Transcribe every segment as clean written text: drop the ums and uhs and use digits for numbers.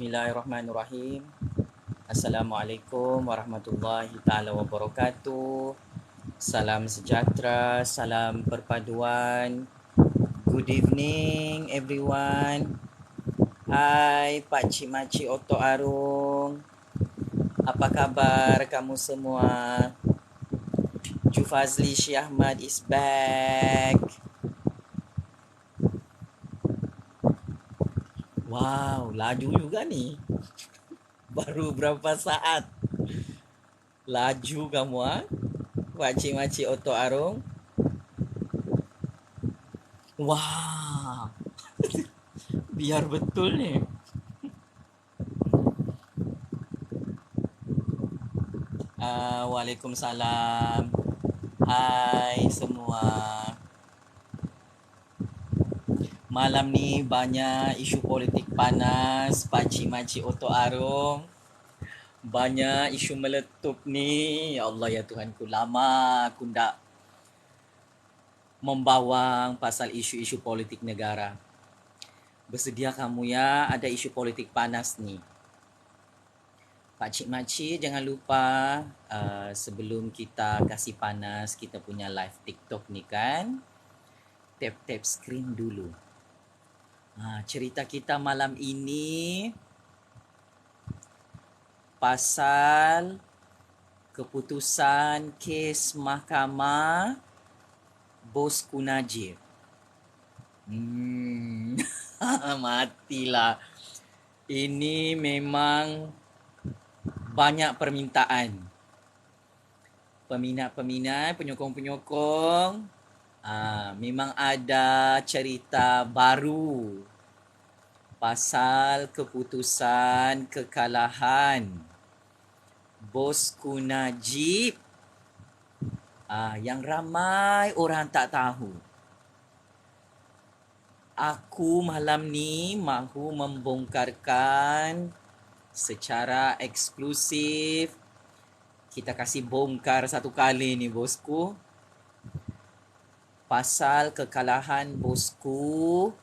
Bismillahirrahmanirrahim. Assalamualaikum warahmatullahi taala wabarakatuh. Salam sejahtera, salam perpaduan. Good evening everyone. Hai Pak Cik Makcik Otok Arung. Apa kabar kamu semua? Jufazli Syih Ahmad is back. Wow, laju juga nih. Baru berapa saat laju kamu Pakcik Makcik Otok Arung. Wah, biar betul nih. Waalaikumsalam. Hai semua. Malam ni banyak isu politik panas Pakcik Makcik Otok Arung. Banyak isu meletup ni. Ya Allah ya Tuhanku, lama aku tak membawang pasal isu-isu politik negara. Bersedia kamu ya, ada isu politik panas ni. Pakcik Makcik jangan lupa sebelum kita kasih panas kita punya live TikTok ni kan, tap-tap screen dulu. Cerita kita malam ini pasal keputusan kes mahkamah Bosku Najib. Matilah. Ini memang banyak permintaan. Peminat-peminat, penyokong-penyokong, memang ada cerita baru pasal keputusan kekalahan Bosku Najib yang ramai orang tak tahu. Aku malam ni mahu membongkarkan secara eksklusif. Kita kasih bongkar satu kali ni bosku. Pasal kekalahan bosku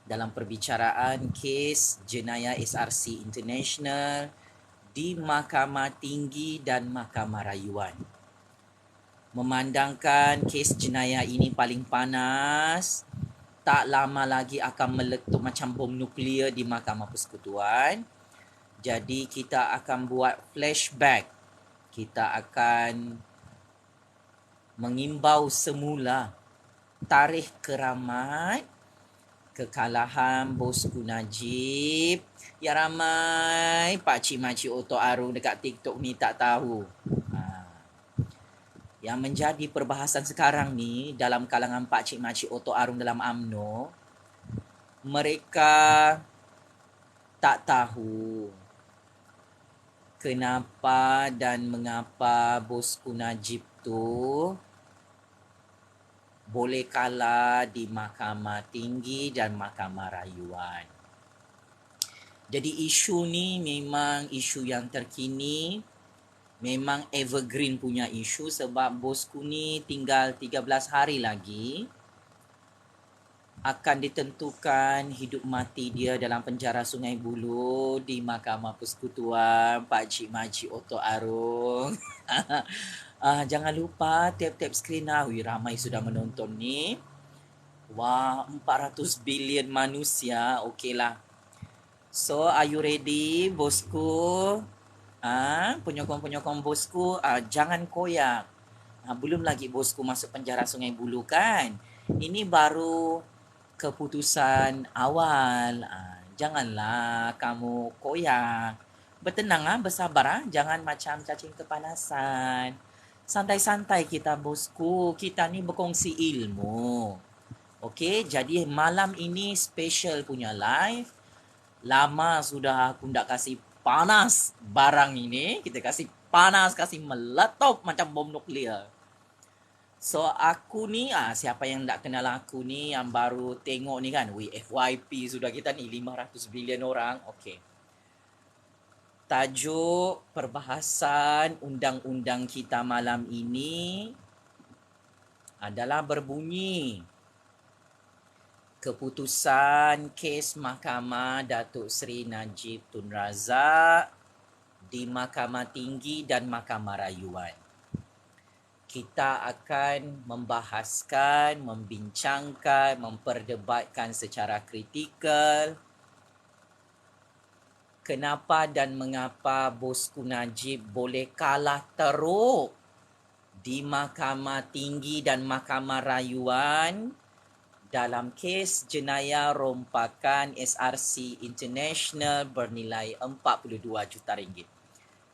dalam perbicaraan kes jenayah SRC International di Mahkamah Tinggi dan Mahkamah Rayuan. Memandangkan kes jenayah ini paling panas, tak lama lagi akan meletup macam bom nuklear di Mahkamah Persekutuan. Jadi kita akan buat flashback. Kita akan mengimbau semula tarikh keramat kekalahan Bosku Najib. Ya ramai Pakcik Makcik Otok Arung dekat TikTok ni tak tahu. Yang menjadi perbahasan sekarang ni dalam kalangan Pakcik Makcik Otok Arung dalam UMNO, mereka tak tahu kenapa dan mengapa Bosku Najib tu boleh kalah di Mahkamah Tinggi dan Mahkamah Rayuan. Jadi isu ni memang isu yang terkini, memang evergreen punya isu sebab bosku ni tinggal 13 hari lagi akan ditentukan hidup mati dia dalam penjara Sungai Buloh di Mahkamah Persekutuan. Pakcik Makcik Otok Arung. Jangan lupa tap-tap screen lah. Ramai sudah menonton ni. Wah, 400 bilion manusia. Okeylah. So, are you ready, bosku? Penyokong-penyokong bosku, jangan koyak. Belum lagi bosku masuk penjara Sungai Buloh kan. Ini baru keputusan awal. Janganlah kamu koyak. Bertenang, bersabar. Jangan macam cacing kepanasan. Santai-santai kita bosku. Kita ni berkongsi ilmu. Okey, jadi malam ini special punya live. Lama sudah aku tak kasih panas barang ini. Kita kasih panas, kasih meletup macam bom nuklear. So aku ni, siapa yang tak kenal aku ni, yang baru tengok ni kan, FYP sudah kita ni 500 bilion orang. Okey. Tajuk perbahasan undang-undang kita malam ini adalah berbunyi keputusan kes Mahkamah Datuk Seri Najib Tun Razak di Mahkamah Tinggi dan Mahkamah Rayuan. Kita akan membahaskan, membincangkan, memperdebatkan secara kritikal kenapa dan mengapa Bosku Najib boleh kalah teruk di Mahkamah Tinggi dan Mahkamah Rayuan dalam kes jenayah rompakan SRC International bernilai 42 juta ringgit.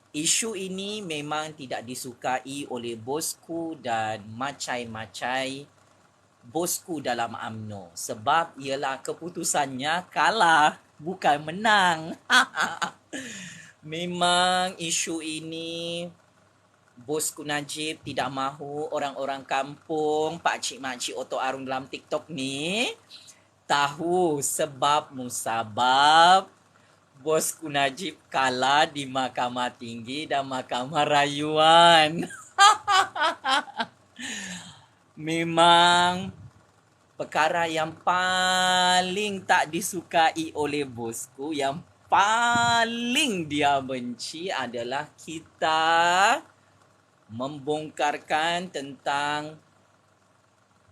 Isu ini memang tidak disukai oleh bosku dan macai-macai bosku dalam UMNO sebab ialah keputusannya kalah, bukan menang. Memang isu ini Bosku Najib tidak mahu orang-orang kampung, pakcik-makcik otok arung dalam TikTok ni tahu sebab musabab Bosku Najib kalah di Mahkamah Tinggi dan Mahkamah Rayuan. Memang perkara yang paling tak disukai oleh bosku, yang paling dia benci adalah kita membongkarkan tentang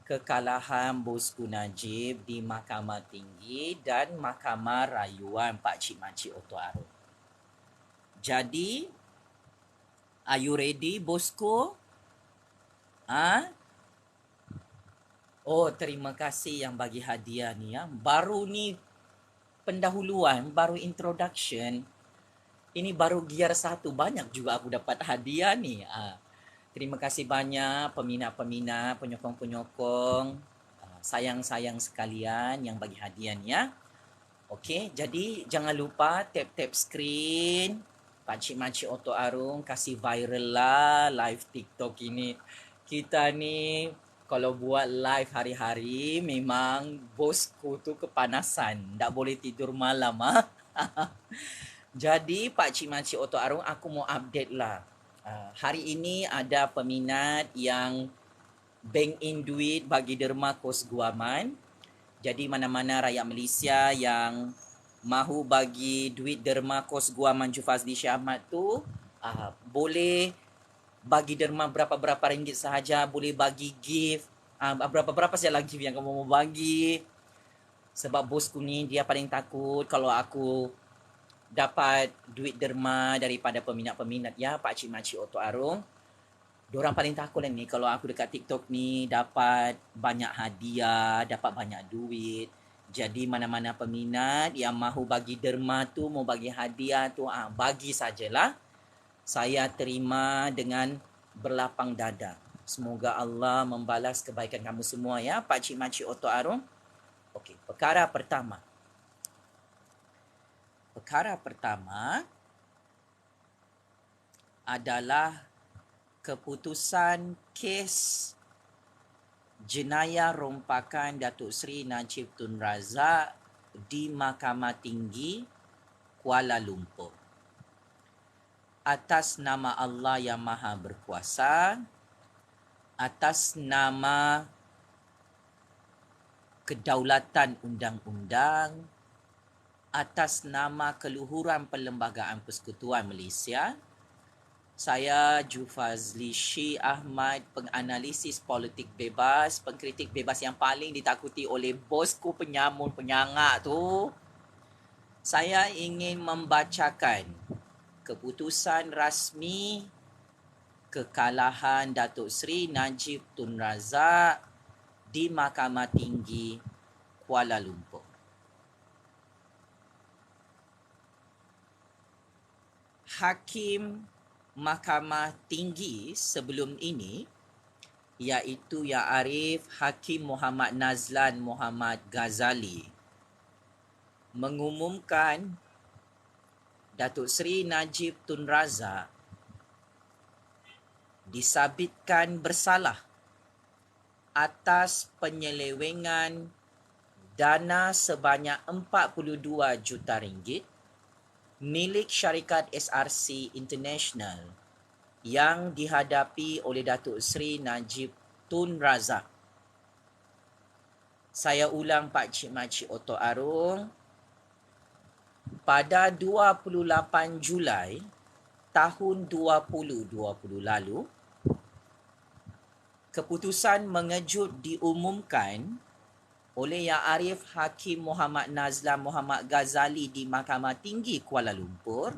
kekalahan Bosku Najib di Mahkamah Tinggi dan Mahkamah Rayuan pakcik-makcik otok arung. Jadi, are you ready, bosku? Oh, terima kasih yang bagi hadiah ni ya. Baru ni pendahuluan, baru introduction. Ini baru gear 1, banyak juga aku dapat hadiah ni. Terima kasih banyak peminat-peminat, penyokong-penyokong, sayang-sayang sekalian yang bagi hadiah ni ya. Okey, jadi jangan lupa tap-tap skrin. Pakcik-makcik otok arung kasih viral lah live TikTok ini. Kita ni kalau buat live hari-hari memang bosku tu kepanasan. Tak boleh tidur malam. Jadi pakcik-makcik otok arung aku mau update lah. Hari ini ada peminat yang bank in duit bagi derma kos guaman. Jadi mana-mana rakyat Malaysia yang mahu bagi duit derma kos guaman Jufazli Syah Ahmad tu boleh bagi derma berapa-berapa ringgit sahaja, boleh bagi gift, berapa-berapa saja lagi yang kamu mau bagi. Sebab bosku ni dia paling takut kalau aku dapat duit derma daripada peminat-peminat ya, pakcik-makcik otok arung. Diorang paling takut lah ni kalau aku dekat TikTok ni dapat banyak hadiah, dapat banyak duit. Jadi mana-mana peminat yang mahu bagi derma tu, mau bagi hadiah tu, bagi sajalah. Saya terima dengan berlapang dada. Semoga Allah membalas kebaikan kamu semua ya, pakcik-makcik otok arung. Okey, perkara pertama. Perkara pertama adalah keputusan kes jenayah rompakan Datuk Seri Najib Tun Razak di Mahkamah Tinggi Kuala Lumpur. Atas nama Allah yang Maha Berkuasa, atas nama kedaulatan undang-undang, atas nama keluhuran Perlembagaan Persekutuan Malaysia, saya Jufazli Syah Ahmad, penganalisis politik bebas, pengkritik bebas yang paling ditakuti oleh bosku penyamun penyangak tu. Saya ingin membacakan keputusan rasmi kekalahan Datuk Seri Najib Tun Razak di Mahkamah Tinggi Kuala Lumpur. Hakim Mahkamah Tinggi sebelum ini iaitu Yang Arif Hakim Muhammad Nazlan Muhammad Ghazali mengumumkan Datuk Seri Najib Tun Razak disabitkan bersalah atas penyelewengan dana sebanyak 42 juta ringgit milik syarikat SRC International yang dihadapi oleh Datuk Seri Najib Tun Razak. Saya ulang Pak Cik Makcik Oto Arung, pada 28 Julai tahun 2020 lalu, keputusan mengejut diumumkan oleh Yang Arif Hakim Muhammad Nazlan Muhammad Ghazali di Mahkamah Tinggi Kuala Lumpur.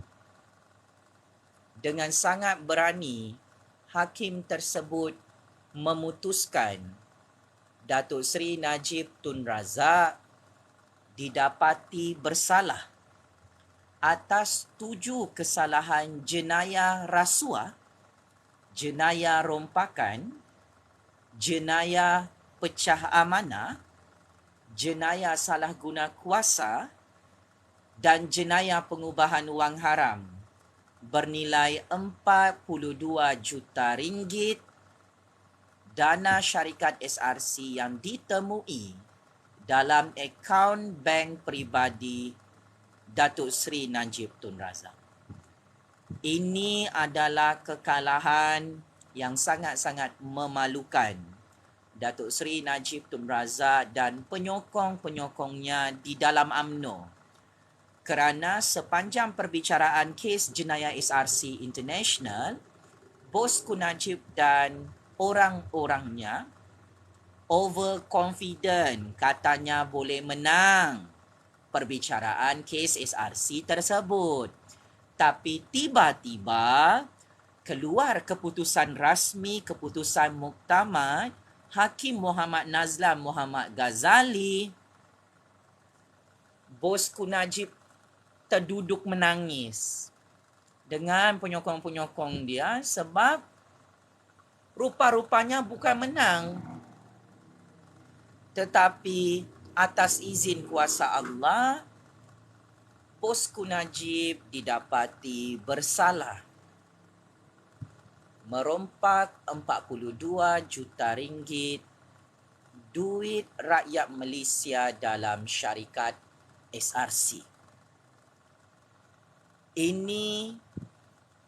Dengan sangat berani, hakim tersebut memutuskan Datuk Seri Najib Tun Razak didapati bersalah atas 7 kesalahan jenayah rasuah, jenayah rompakan, jenayah pecah amanah, jenayah salah guna kuasa dan jenayah pengubahan wang haram bernilai 42 juta ringgit dana syarikat SRC yang ditemui dalam akaun bank peribadi Datuk Seri Najib Tun Razak. Ini adalah kekalahan yang sangat-sangat memalukan Datuk Seri Najib Tun Razak dan penyokong-penyokongnya di dalam UMNO, kerana sepanjang perbicaraan kes jenayah SRC International, Bosku Najib dan orang-orangnya overconfident katanya boleh menang perbicaraan kes SRC tersebut. Tapi tiba-tiba keluar keputusan rasmi, keputusan muktamad Hakim Muhammad Nazlan Muhammad Ghazali. Bosku Najib terduduk menangis dengan penyokong-penyokong dia sebab rupa-rupanya bukan menang, tetapi atas izin kuasa Allah, Bosku Najib didapati bersalah merompak 42 juta ringgit duit rakyat Malaysia dalam syarikat SRC. Ini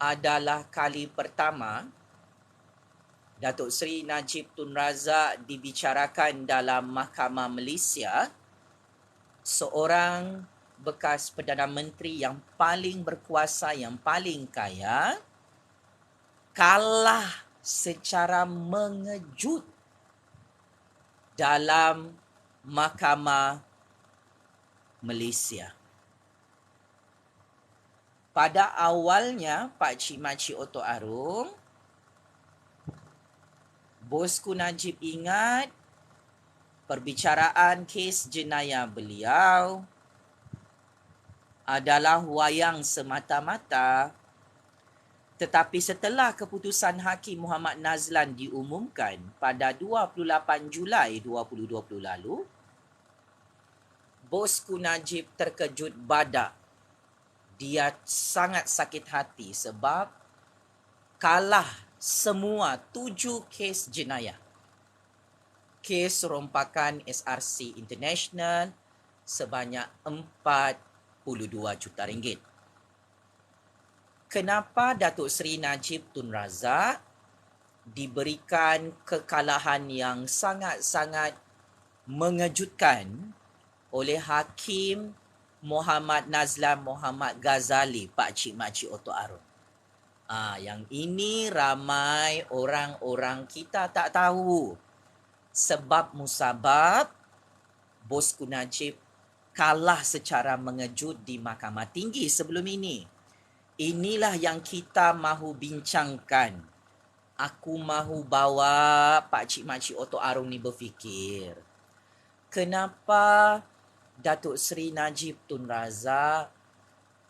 adalah kali pertama Datuk Seri Najib Tun Razak dibicarakan dalam Mahkamah Malaysia, seorang bekas Perdana Menteri yang paling berkuasa, yang paling kaya, kalah secara mengejut dalam Mahkamah Malaysia. Pada awalnya, Pak Cik Makcik Oto Arung, Bosku Najib ingat perbicaraan kes jenayah beliau adalah wayang semata-mata. Tetapi setelah keputusan Hakim Muhammad Nazlan diumumkan pada 28 Julai 2020 lalu, Bosku Najib terkejut badak. Dia sangat sakit hati sebab kalah semua 7 kes jenayah. Kes rompakan SRC International sebanyak 42 juta ringgit. Kenapa Datuk Seri Najib Tun Razak diberikan kekalahan yang sangat-sangat mengejutkan oleh Hakim Muhammad Nazlan Muhammad Ghazali, Pak Cik Makcik Oto Arung? Yang ini ramai orang-orang kita tak tahu. Sebab musabab Bosku Najib kalah secara mengejut di Mahkamah Tinggi sebelum ini. Inilah yang kita mahu bincangkan. Aku mahu bawa Pak Cik Makcik Oto Arung ni berfikir, kenapa Datuk Seri Najib Tun Razak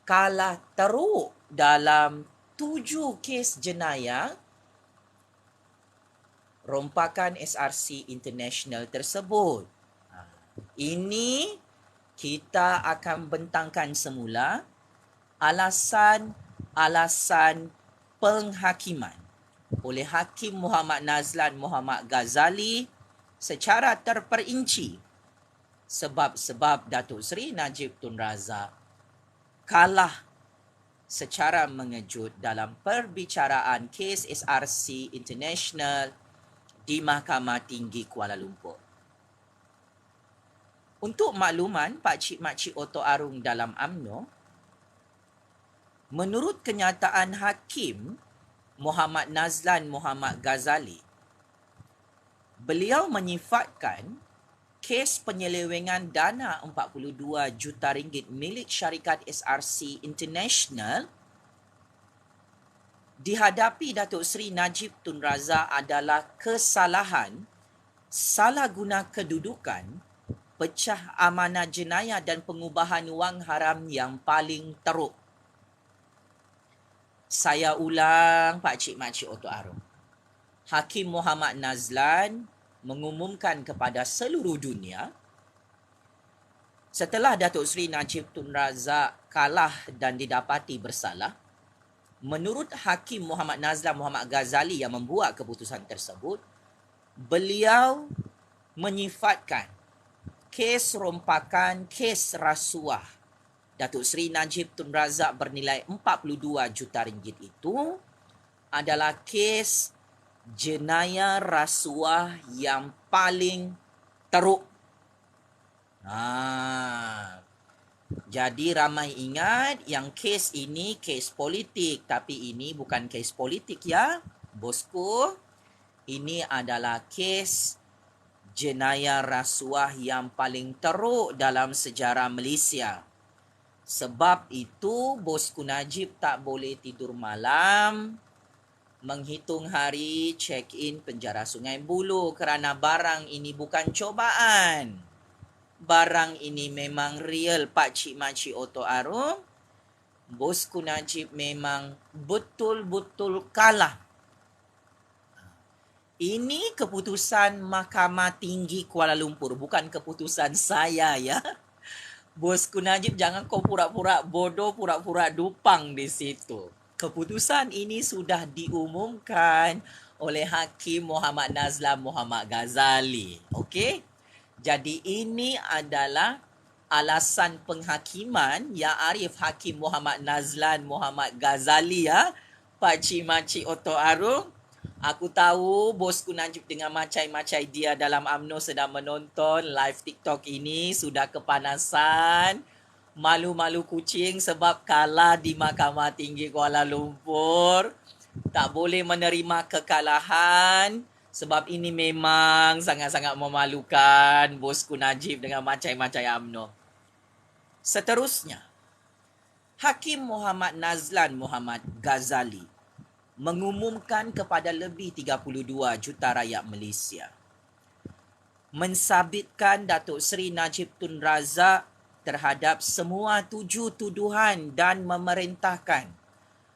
kalah teruk dalam 7 kes jenayah rompakan SRC International tersebut. Ini kita akan bentangkan semula alasan-alasan penghakiman oleh Hakim Muhammad Nazlan Muhammad Ghazali secara terperinci, sebab-sebab Datuk Seri Najib Tun Razak kalah secara mengejut dalam perbicaraan kes SRC International di Mahkamah Tinggi Kuala Lumpur. Untuk makluman Pak Cik Makcik Oto Arung dalam UMNO, menurut kenyataan Hakim Muhammad Nazlan Muhammad Ghazali, beliau menyifatkan kes penyelewengan dana 42 juta ringgit milik syarikat SRC International dihadapi Datuk Seri Najib Tun Razak adalah kesalahan salah guna kedudukan, pecah amanah jenayah dan pengubahan wang haram yang paling teruk. Saya ulang Pak Cik Makcik Oto Arung. Hakim Muhammad Nazlan mengumumkan kepada seluruh dunia setelah Datuk Seri Najib Tun Razak kalah dan didapati bersalah, menurut Hakim Muhammad Nazlan Muhammad Ghazali yang membuat keputusan tersebut, beliau menyifatkan kes rompakan, kes rasuah Datuk Seri Najib Tun Razak bernilai 42 juta ringgit itu adalah kes jenayah rasuah yang paling teruk. Jadi ramai ingat yang kes ini kes politik, tapi ini bukan kes politik ya, bosku. Ini adalah kes jenayah rasuah yang paling teruk dalam sejarah Malaysia. Sebab itu bosku Najib tak boleh tidur malam menghitung hari check-in penjara Sungai Buloh kerana barang ini bukan cobaan. Barang ini memang real Pak Cik Makcik Oto Arung. Bosku Najib memang betul-betul kalah. Ini keputusan Mahkamah Tinggi Kuala Lumpur, bukan keputusan saya ya. Bosku Najib, jangan kau pura-pura bodoh, pura-pura dupang di situ. Keputusan ini sudah diumumkan oleh Hakim Muhammad Nazlan Muhammad Ghazali. Okey? Jadi ini adalah alasan penghakiman yang Arif Hakim Muhammad Nazlan Muhammad Ghazali ya. Pak Cik Makcik Oto Arung. Aku tahu bosku Najib dengan macai-macai dia dalam UMNO sedang menonton live TikTok ini sudah kepanasan. Malu-malu kucing sebab kalah di Mahkamah Tinggi Kuala Lumpur. Tak boleh menerima kekalahan sebab ini memang sangat-sangat memalukan bosku Najib dengan macai-macai UMNO. Seterusnya, Hakim Muhammad Nazlan Muhammad Ghazali mengumumkan kepada lebih 32 juta rakyat Malaysia mensabitkan Datuk Seri Najib Tun Razak terhadap semua 7 tuduhan dan memerintahkan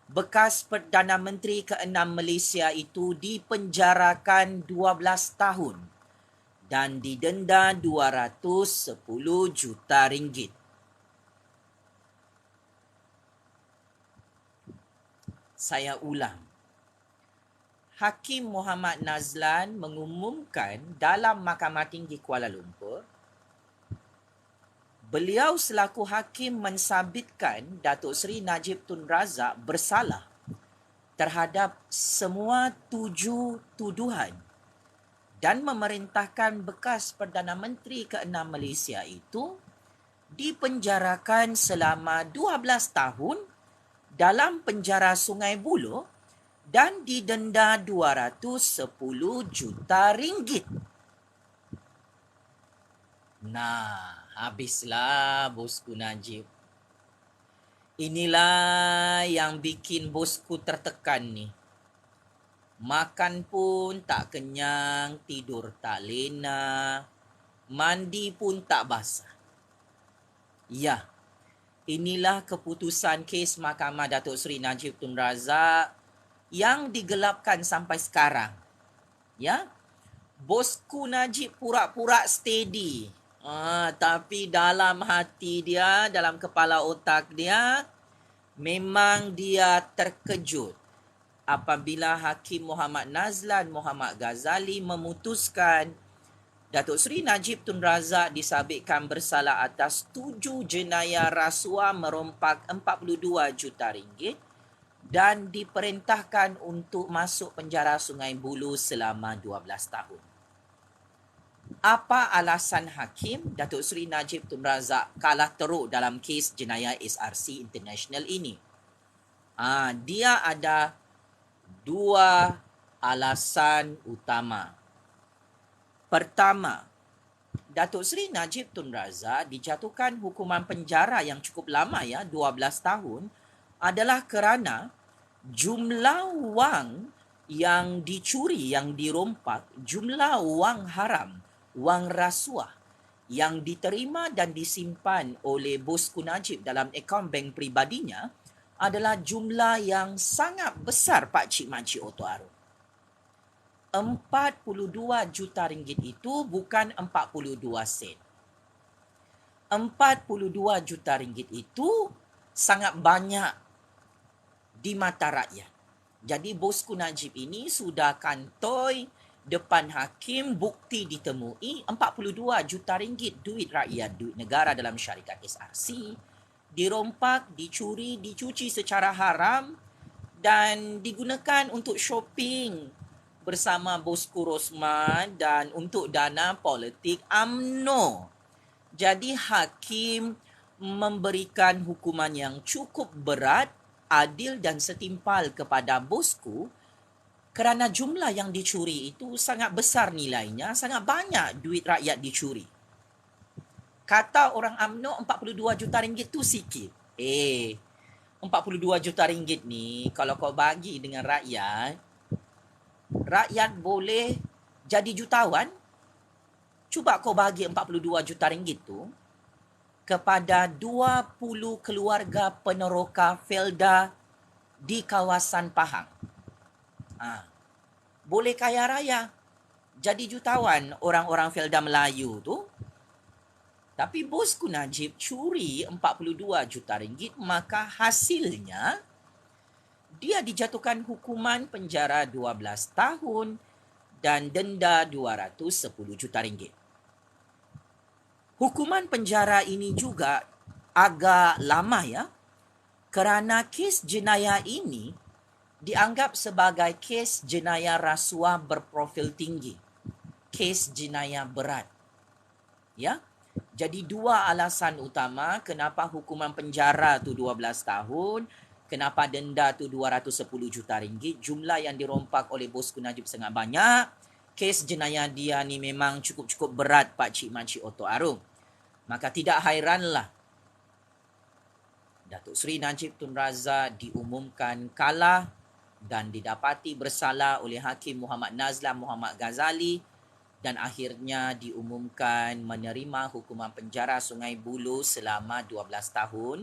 bekas Perdana Menteri ke-6 Malaysia itu dipenjarakan 12 tahun dan didenda 210 juta ringgit. Saya ulang. Hakim Muhammad Nazlan mengumumkan dalam Mahkamah Tinggi Kuala Lumpur, beliau selaku hakim mensabitkan Datuk Seri Najib Tun Razak bersalah terhadap semua 7 tuduhan dan memerintahkan bekas Perdana Menteri ke-6 Malaysia itu dipenjarakan selama 12 tahun dalam penjara Sungai Buloh dan didenda 210 juta ringgit. Nah, habislah bosku Najib. Inilah yang bikin bosku tertekan ni. Makan pun tak kenyang, tidur tak lena, mandi pun tak basah. Ya, inilah keputusan kes Mahkamah Datuk Seri Najib Tun Razak yang digelapkan sampai sekarang. Ya, bosku Najib pura-pura steady. Tapi dalam hati dia, dalam kepala otak dia, memang dia terkejut apabila Hakim Muhammad Nazlan Muhammad Ghazali memutuskan Datuk Seri Najib Tun Razak disabitkan bersalah atas 7 jenayah rasuah merompak 42 juta ringgit dan diperintahkan untuk masuk penjara Sungai Buloh selama 12 tahun. Apa alasan Hakim Datuk Seri Najib Tun Razak kalah teruk dalam kes jenayah SRC International ini? Dia ada dua alasan utama. Pertama, Datuk Seri Najib Tun Razak dijatuhkan hukuman penjara yang cukup lama 12 tahun adalah kerana jumlah wang yang dicuri, yang dirompak, jumlah wang haram, wang rasuah yang diterima dan disimpan oleh Bosku Najib dalam akaun bank peribadinya adalah jumlah yang sangat besar, Pak Cik Makcik Oto Arum. 42 juta ringgit itu bukan 42 sen. 42 juta ringgit itu sangat banyak di mata rakyat. Jadi Bosku Najib ini sudah kantoi depan hakim, bukti ditemui 42 juta ringgit duit rakyat, duit negara dalam syarikat SRC dirompak, dicuri, dicuci secara haram dan digunakan untuk shopping bersama Bosku Rosman dan untuk dana politik UMNO. Jadi hakim memberikan hukuman yang cukup berat, adil dan setimpal kepada Bosku kerana jumlah yang dicuri itu sangat besar nilainya, sangat banyak duit rakyat dicuri. Kata orang UMNO 42 juta ringgit tu sikit. 42 juta ringgit ni kalau kau bagi dengan rakyat, rakyat boleh jadi jutawan. Cuba kau bagi 42 juta ringgit tu kepada 20 keluarga peneroka Felda di kawasan Pahang. Boleh kaya raya, jadi jutawan orang-orang Felda Melayu tu. Tapi Bosku Najib curi 42 juta ringgit, maka hasilnya dia dijatuhkan hukuman penjara 12 tahun dan denda 210 juta ringgit. Hukuman penjara ini juga agak lama kerana kes jenayah ini dianggap sebagai kes jenayah rasuah berprofil tinggi. Kes jenayah berat. Jadi dua alasan utama kenapa hukuman penjara tu 12 tahun, kenapa denda tu 210 juta ringgit, jumlah yang dirompak oleh Bosku Najib sangat banyak. Kes jenayah dia ni memang cukup-cukup berat, Pak Cik Makcik Oto Arum. Maka tidak hairanlah Datuk Seri Najib Tun Razak diumumkan kalah dan didapati bersalah oleh Hakim Muhammad Nazlan Muhammad Ghazali dan akhirnya diumumkan menerima hukuman penjara Sungai Buloh selama 12 tahun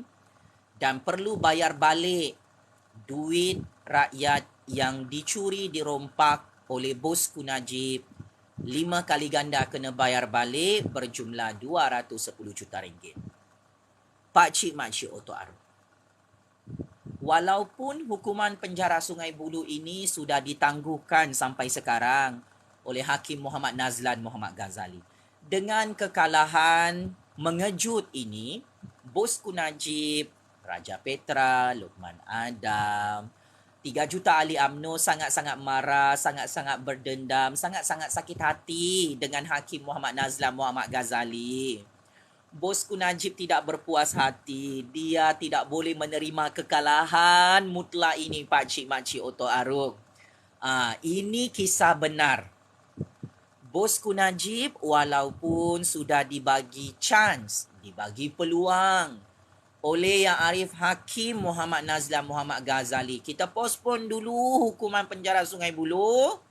dan perlu bayar balik duit rakyat yang dicuri, dirompak oleh Bosku Najib. 5 kali ganda kena bayar balik berjumlah 210 juta ringgit. Pak Cik Makcik Oto Arum, walaupun hukuman penjara Sungai Buloh ini sudah ditangguhkan sampai sekarang oleh Hakim Muhammad Nazlan Muhammad Ghazali, dengan kekalahan mengejut ini, Bosku Najib, Raja Petra, Lokman Adam, 3 juta ahli UMNO sangat-sangat marah, sangat-sangat berdendam, sangat-sangat sakit hati dengan Hakim Muhammad Nazlan Muhammad Ghazali. Bosku Najib tidak berpuas hati. Dia tidak boleh menerima kekalahan mutlak ini, Pak Cik Makcik Oto Arum. Ini kisah benar. Bosku Najib walaupun sudah dibagi chance, dibagi peluang oleh Yang Arif Hakim Muhammad Nazlan Muhammad Ghazali. Kita postpone dulu hukuman penjara Sungai Buloh.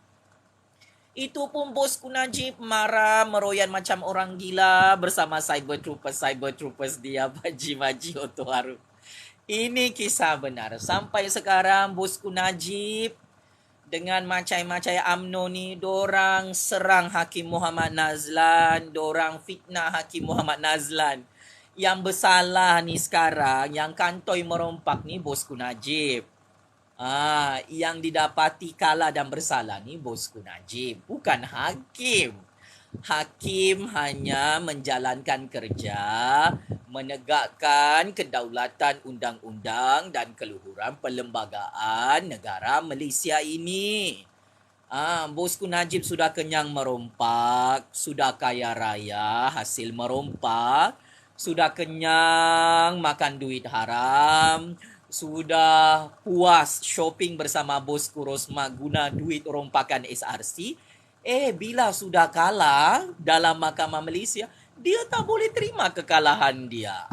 Itu pun Bosku Najib marah, meroyan macam orang gila bersama cyber troopers dia, Baji Oto Arum. Ini kisah benar. Sampai sekarang Bosku Najib dengan macai-macai UMNO ni, dorang serang Hakim Muhammad Nazlan, dorang fitnah Hakim Muhammad Nazlan. Yang bersalah ni sekarang, yang kantoi merompak ni Bosku Najib. Yang didapati kalah dan bersalah ni Bosku Najib, bukan hakim. Hakim hanya menjalankan kerja, menegakkan kedaulatan undang-undang dan keluhuran perlembagaan negara Malaysia ini. Bosku Najib sudah kenyang merompak, sudah kaya raya hasil merompak, sudah kenyang makan duit haram, sudah puas shopping bersama bosku Rosma guna duit rompakan SRC. Bila sudah kalah dalam Mahkamah Malaysia, dia tak boleh terima kekalahan dia.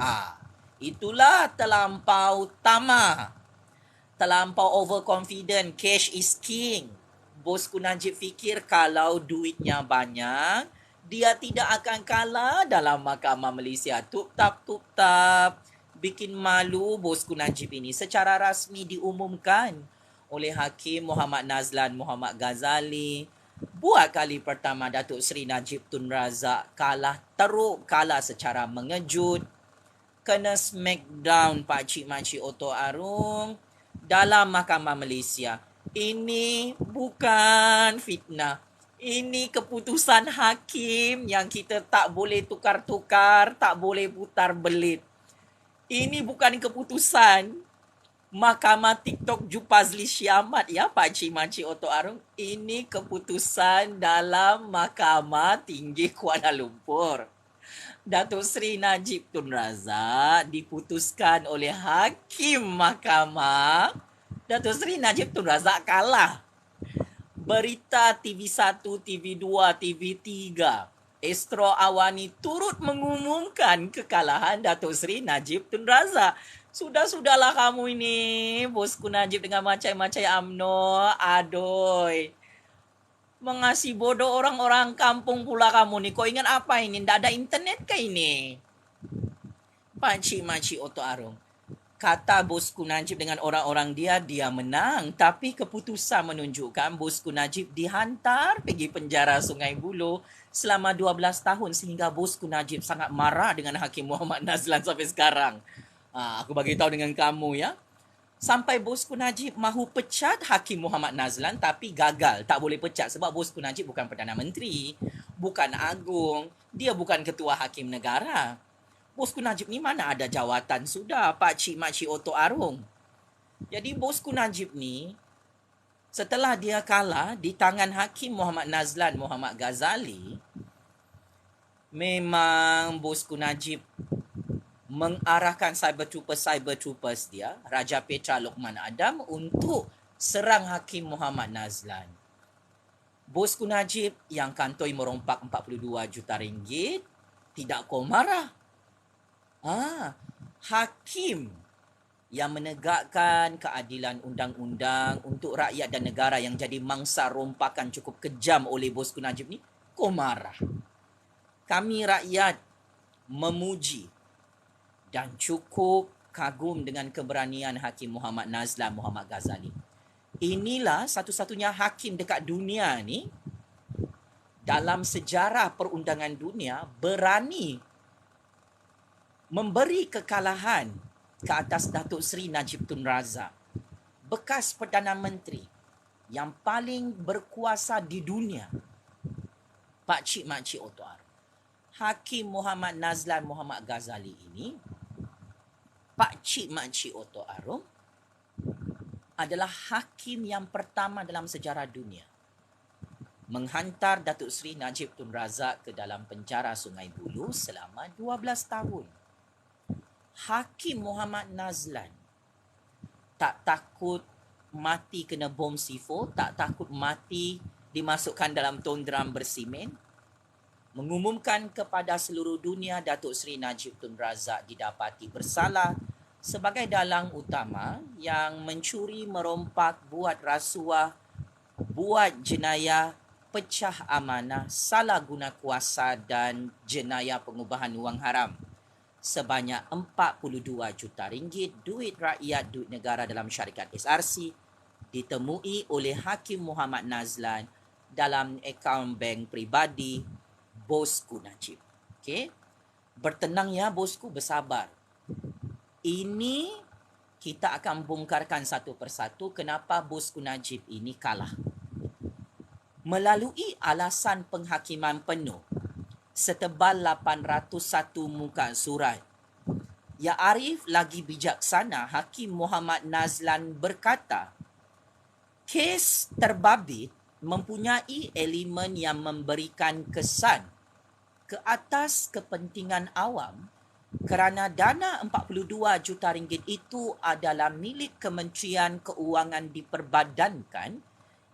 Itulah terlampau tamah, terlampau overconfident. Cash is king. Bosku Najib fikir kalau duitnya banyak, dia tidak akan kalah dalam Mahkamah Malaysia. Tup-tap. Bikin malu bosku Najib ini secara rasmi diumumkan oleh Hakim Muhammad Nazlan Muhammad Ghazali. Buat kali pertama Datuk Seri Najib Tun Razak kalah teruk, kalah secara mengejut. Kena smackdown pakcik-makcik Oto Arung dalam Mahkamah Malaysia. Ini bukan fitnah. Ini keputusan hakim yang kita tak boleh tukar-tukar, tak boleh putar belit. Ini bukan keputusan Mahkamah TikTok Jupazli Syamat ya pakcik-makcik Oto Arung. Ini keputusan dalam Mahkamah Tinggi Kuala Lumpur. Datuk Seri Najib Tun Razak diputuskan oleh Hakim Mahkamah. Datuk Seri Najib Tun Razak kalah. Berita TV1, TV2, TV3, Astro Awani turut mengumumkan kekalahan Datuk Seri Najib Tun Razak. Sudahlah kamu ini, bosku Najib dengan macam-macam UMNO. Aduh. Mengasih bodoh orang-orang kampung pula kamu ni. Kau ingat apa ini? Tak ada internet ke ini? Pakcik-makcik Oto Arung. Kata bosku Najib dengan orang-orang dia menang. Tapi keputusan menunjukkan bosku Najib dihantar pergi penjara Sungai Buloh selama 12 tahun sehingga bosku Najib sangat marah dengan Hakim Muhammad Nazlan sampai sekarang. Aku bagi tahu dengan kamu ya. Sampai bosku Najib mahu pecat Hakim Muhammad Nazlan tapi gagal. Tak boleh pecat sebab bosku Najib bukan Perdana Menteri, bukan Agung, dia bukan Ketua Hakim Negara. Bosku Najib ni mana ada jawatan sudah, pakcik-makcik Oto Arung. Jadi bosku Najib ni setelah dia kalah di tangan Hakim Muhammad Nazlan Muhammad Ghazali, memang bosku Najib mengarahkan cyber troopers dia, Raja Petra Lokman Adam, untuk serang Hakim Muhammad Nazlan. Bosku Najib yang kantoi merompak 42 juta ringgit tidak kau marah. Hakim yang menegakkan keadilan undang-undang untuk rakyat dan negara yang jadi mangsa rompakan cukup kejam oleh bosku Najib ni, kau marah. Kami rakyat memuji dan cukup kagum dengan keberanian Hakim Muhammad Nazlan Muhammad Ghazali. Inilah satu-satunya hakim dekat dunia ni dalam sejarah perundangan dunia berani memberi kekalahan ke atas Datuk Seri Najib Tun Razak, bekas Perdana Menteri yang paling berkuasa di dunia. Pakcik-makcik Oto Arung. Hakim Muhammad Nazlan Muhammad Ghazali ini, pakcik-makcik Oto Arung, adalah hakim yang pertama dalam sejarah dunia menghantar Datuk Seri Najib Tun Razak ke dalam penjara Sungai Buloh selama 12 tahun. Hakim Muhammad Nazlan tak takut mati kena bom C4, tak takut mati dimasukkan dalam tondram bersimen, mengumumkan kepada seluruh dunia Datuk Seri Najib Tun Razak didapati bersalah sebagai dalang utama yang mencuri, merompak, buat rasuah, buat jenayah, pecah amanah, salah guna kuasa dan jenayah pengubahan wang haram sebanyak 42 juta ringgit duit rakyat, duit negara dalam syarikat SRC ditemui oleh Hakim Muhammad Nazlan dalam akaun bank peribadi bosku Najib. Okey. Bertenang ya bosku, bersabar. Ini kita akan bongkarkan satu persatu kenapa bosku Najib ini kalah. Melalui alasan penghakiman penuh setebal 801 muka surat. Ya Arif lagi bijaksana, Hakim Muhammad Nazlan berkata, kes terbabit mempunyai elemen yang memberikan kesan ke atas kepentingan awam kerana dana 42 juta ringgit itu adalah milik Kementerian Keuangan diperbadankan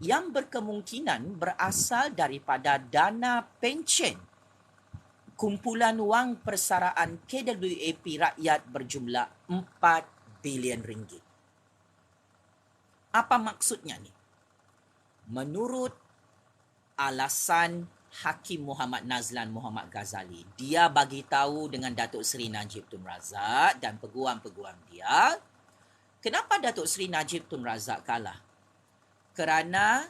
yang berkemungkinan berasal daripada dana pencen kumpulan wang persaraan KWAP rakyat berjumlah 4 bilion ringgit. Apa maksudnya ni? Menurut alasan Hakim Muhammad Nazlan Muhammad Ghazali, dia bagi tahu dengan Datuk Seri Najib Tun Razak dan peguam-peguam dia, kenapa Datuk Seri Najib Tun Razak kalah? Kerana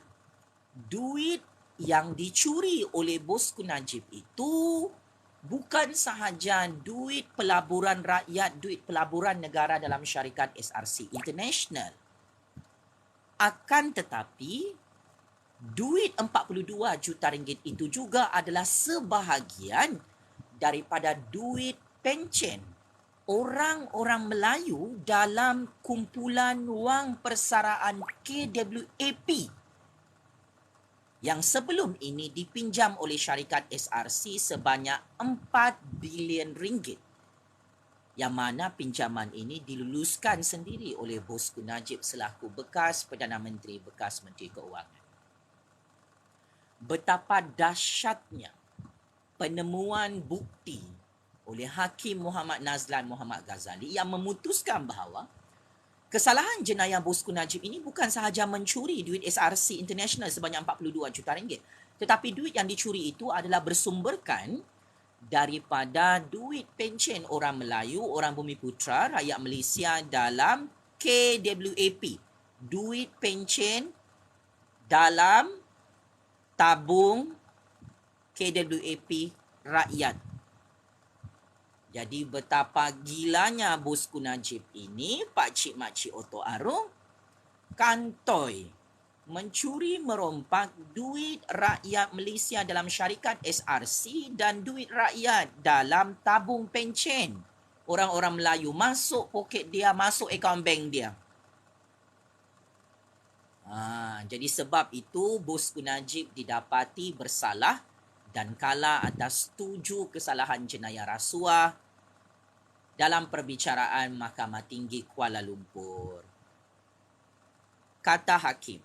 duit yang dicuri oleh bosku Najib itu bukan sahaja duit pelaburan rakyat, duit pelaburan negara dalam syarikat SRC International. Akan tetapi, duit 42 juta ringgit itu juga adalah sebahagian daripada duit pencen orang-orang Melayu dalam kumpulan wang persaraan KWAP yang sebelum ini dipinjam oleh syarikat SRC sebanyak 4 bilion ringgit. Yang mana pinjaman ini diluluskan sendiri oleh bosku Najib selaku bekas Perdana Menteri, bekas Menteri Keuangan. Betapa dahsyatnya penemuan bukti oleh Hakim Muhammad Nazlan Muhammad Ghazali yang memutuskan bahawa kesalahan jenayah bosku Najib ini bukan sahaja mencuri duit SRC International sebanyak 42 juta ringgit, tetapi duit yang dicuri itu adalah bersumberkan daripada duit pencen orang Melayu, orang Bumiputera, rakyat Malaysia dalam KWAP. Duit pencen dalam tabung KWAP rakyat. Jadi betapa gilanya bosku Najib ini, pakcik makcik Oto Arung, kantoi mencuri merompak duit rakyat Malaysia dalam syarikat SRC dan duit rakyat dalam tabung pencen orang-orang Melayu, masuk poket dia, masuk akaun bank dia. Jadi sebab itu bosku Najib didapati bersalah dan kalah atas 7 kesalahan jenayah rasuah dalam perbicaraan Mahkamah Tinggi Kuala Lumpur. Kata Hakim,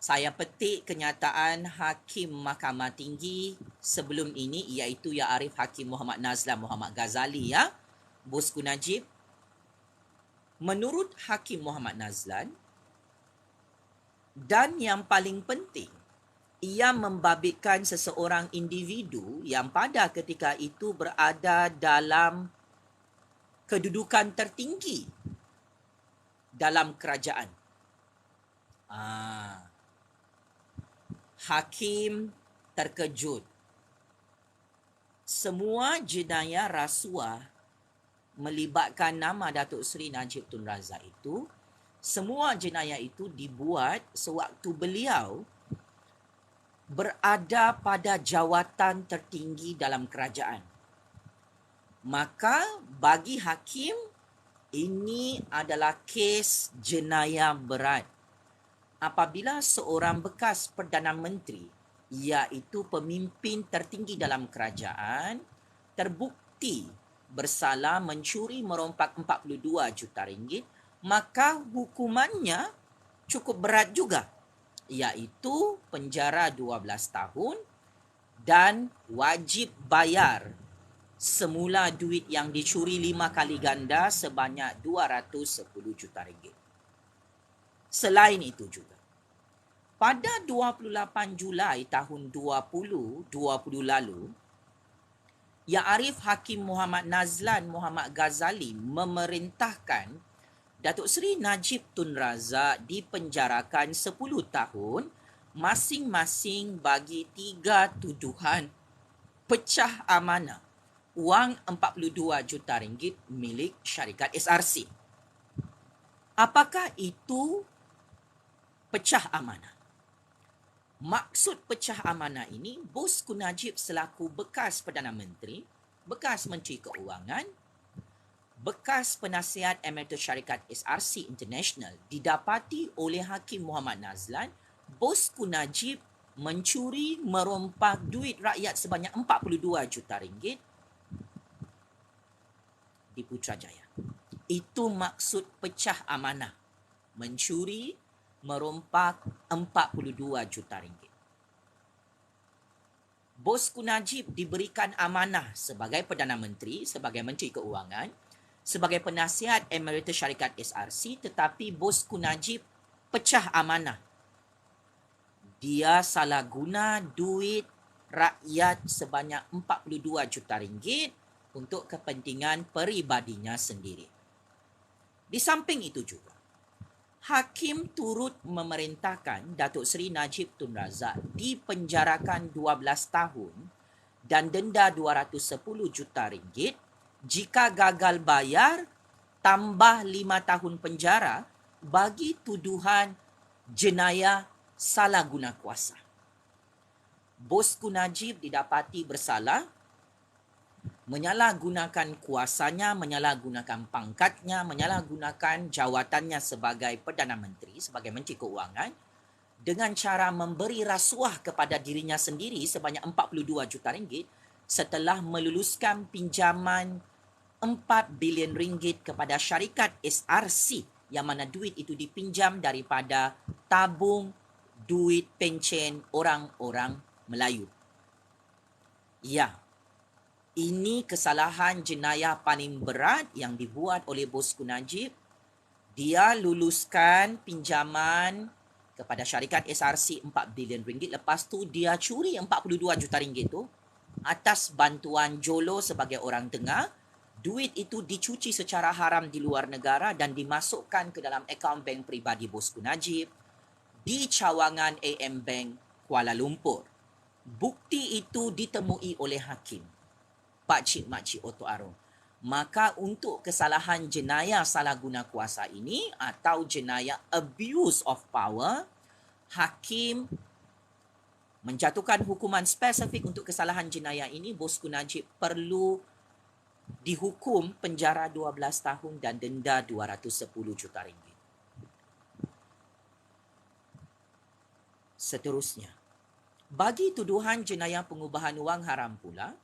saya petik kenyataan Hakim Mahkamah Tinggi sebelum ini, iaitu Ya Arif Hakim Muhammad Nazlan Muhammad Ghazali, ya, bosku Najib. Menurut Hakim Muhammad Nazlan, dan yang paling penting, ia membabitkan seseorang individu yang pada ketika itu berada dalam kedudukan tertinggi dalam kerajaan. Hakim terkejut. Semua jenayah rasuah melibatkan nama Datuk Seri Najib Tun Razak itu, semua jenayah itu dibuat sewaktu beliau berada pada jawatan tertinggi dalam kerajaan. Maka bagi hakim, ini adalah kes jenayah berat. Apabila seorang bekas Perdana Menteri, iaitu pemimpin tertinggi dalam kerajaan, terbukti bersalah mencuri merompak 42 juta ringgit, maka hukumannya cukup berat juga, iaitu penjara 12 tahun dan wajib bayar semula duit yang dicuri 5 kali ganda sebanyak 210 juta ringgit. Selain itu juga, pada 28 Julai tahun 2020 lalu, Ya Arif Hakim Muhammad Nazlan Muhammad Ghazali memerintahkan Datuk Seri Najib Tun Razak dipenjarakan 10 tahun masing-masing bagi 3 tuduhan pecah amanah wang 42 juta ringgit milik syarikat SRC. Apakah itu pecah amanah? Maksud pecah amanah ini, bosku Najib selaku bekas Perdana Menteri, bekas Menteri Keuangan, bekas penasihat emeritus syarikat SRC International didapati oleh Hakim Muhammad Nazlan Bosku Najib mencuri merompak duit rakyat sebanyak 42 juta ringgit di Putrajaya. Itu maksud pecah amanah. Mencuri merompak 42 juta ringgit. Bosku Najib diberikan amanah sebagai Perdana Menteri, sebagai Menteri Keuangan, sebagai penasihat Emeritus Syarikat SRC, tetapi Bosku Najib pecah amanah. Dia salah guna duit rakyat sebanyak 42 juta ringgit untuk kepentingan peribadinya sendiri. Di samping itu juga, Hakim turut memerintahkan Datuk Seri Najib Tun Razak dipenjarakan 12 tahun dan denda 210 juta ringgit. Jika gagal bayar, tambah 5 tahun penjara bagi tuduhan jenayah salah guna kuasa. Bosku Najib didapati bersalah menyalahgunakan kuasanya, menyalahgunakan pangkatnya, menyalahgunakan jawatannya sebagai Perdana Menteri, sebagai Menteri Keuangan, dengan cara memberi rasuah kepada dirinya sendiri sebanyak 42 juta ringgit setelah meluluskan pinjaman 4 bilion ringgit kepada syarikat SRC, yang mana duit itu dipinjam daripada tabung duit pencen orang-orang Melayu. Ya, ini kesalahan jenayah paling berat yang dibuat oleh Bosku Najib. Dia luluskan pinjaman kepada syarikat SRC 4 bilion ringgit. Lepas tu dia curi 42 juta ringgit tu atas bantuan Jolo sebagai orang tengah. Duit itu dicuci secara haram di luar negara dan dimasukkan ke dalam akaun bank peribadi Bosku Najib di cawangan AM Bank Kuala Lumpur. Bukti itu ditemui oleh Hakim Pakcik Makcik Oto Arong. Maka untuk kesalahan jenayah salah guna kuasa ini atau jenayah abuse of power, Hakim menjatuhkan hukuman spesifik untuk kesalahan jenayah ini. Bosku Najib perlu dihukum penjara 12 tahun dan denda 210 juta ringgit. Seterusnya, bagi tuduhan jenayah pengubahan wang haram pula,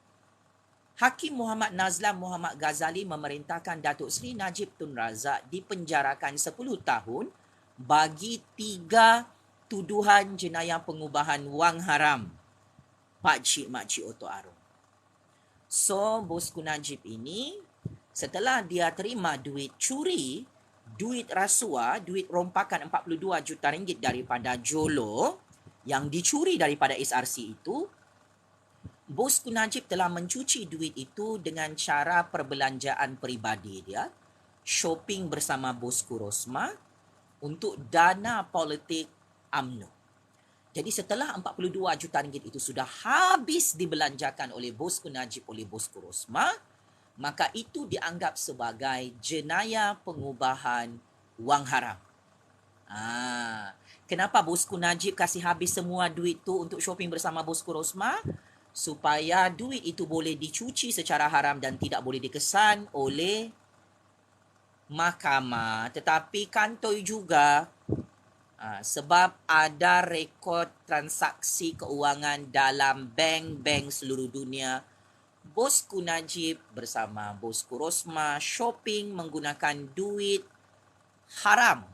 Hakim Muhammad Nazlan Muhammad Ghazali memerintahkan Datuk Seri Najib Tun Razak dipenjarakan 10 tahun bagi 3 tuduhan jenayah pengubahan wang haram Pakcik Makcik Oto Arong. So, Bosku Najib ini setelah dia terima duit curi, duit rasuah, duit rompakan 42 juta ringgit daripada Jolo yang dicuri daripada SRC itu, Bosku Najib telah mencuci duit itu dengan cara perbelanjaan peribadi dia, shopping bersama Bosku Rosmah untuk dana politik UMNO. Jadi setelah 42 juta ringgit itu sudah habis dibelanjakan oleh Bosku Najib oleh Bosku Rosmah, maka itu dianggap sebagai jenayah pengubahan wang haram. Kenapa Bosku Najib kasih habis semua duit tu untuk shopping bersama Bosku Rosmah? Supaya duit itu boleh dicuci secara haram dan tidak boleh dikesan oleh mahkamah. Tetapi kantoi juga sebab ada rekod transaksi keuangan dalam bank-bank seluruh dunia. Bosku Najib bersama Bosku Rosmah shopping menggunakan duit haram,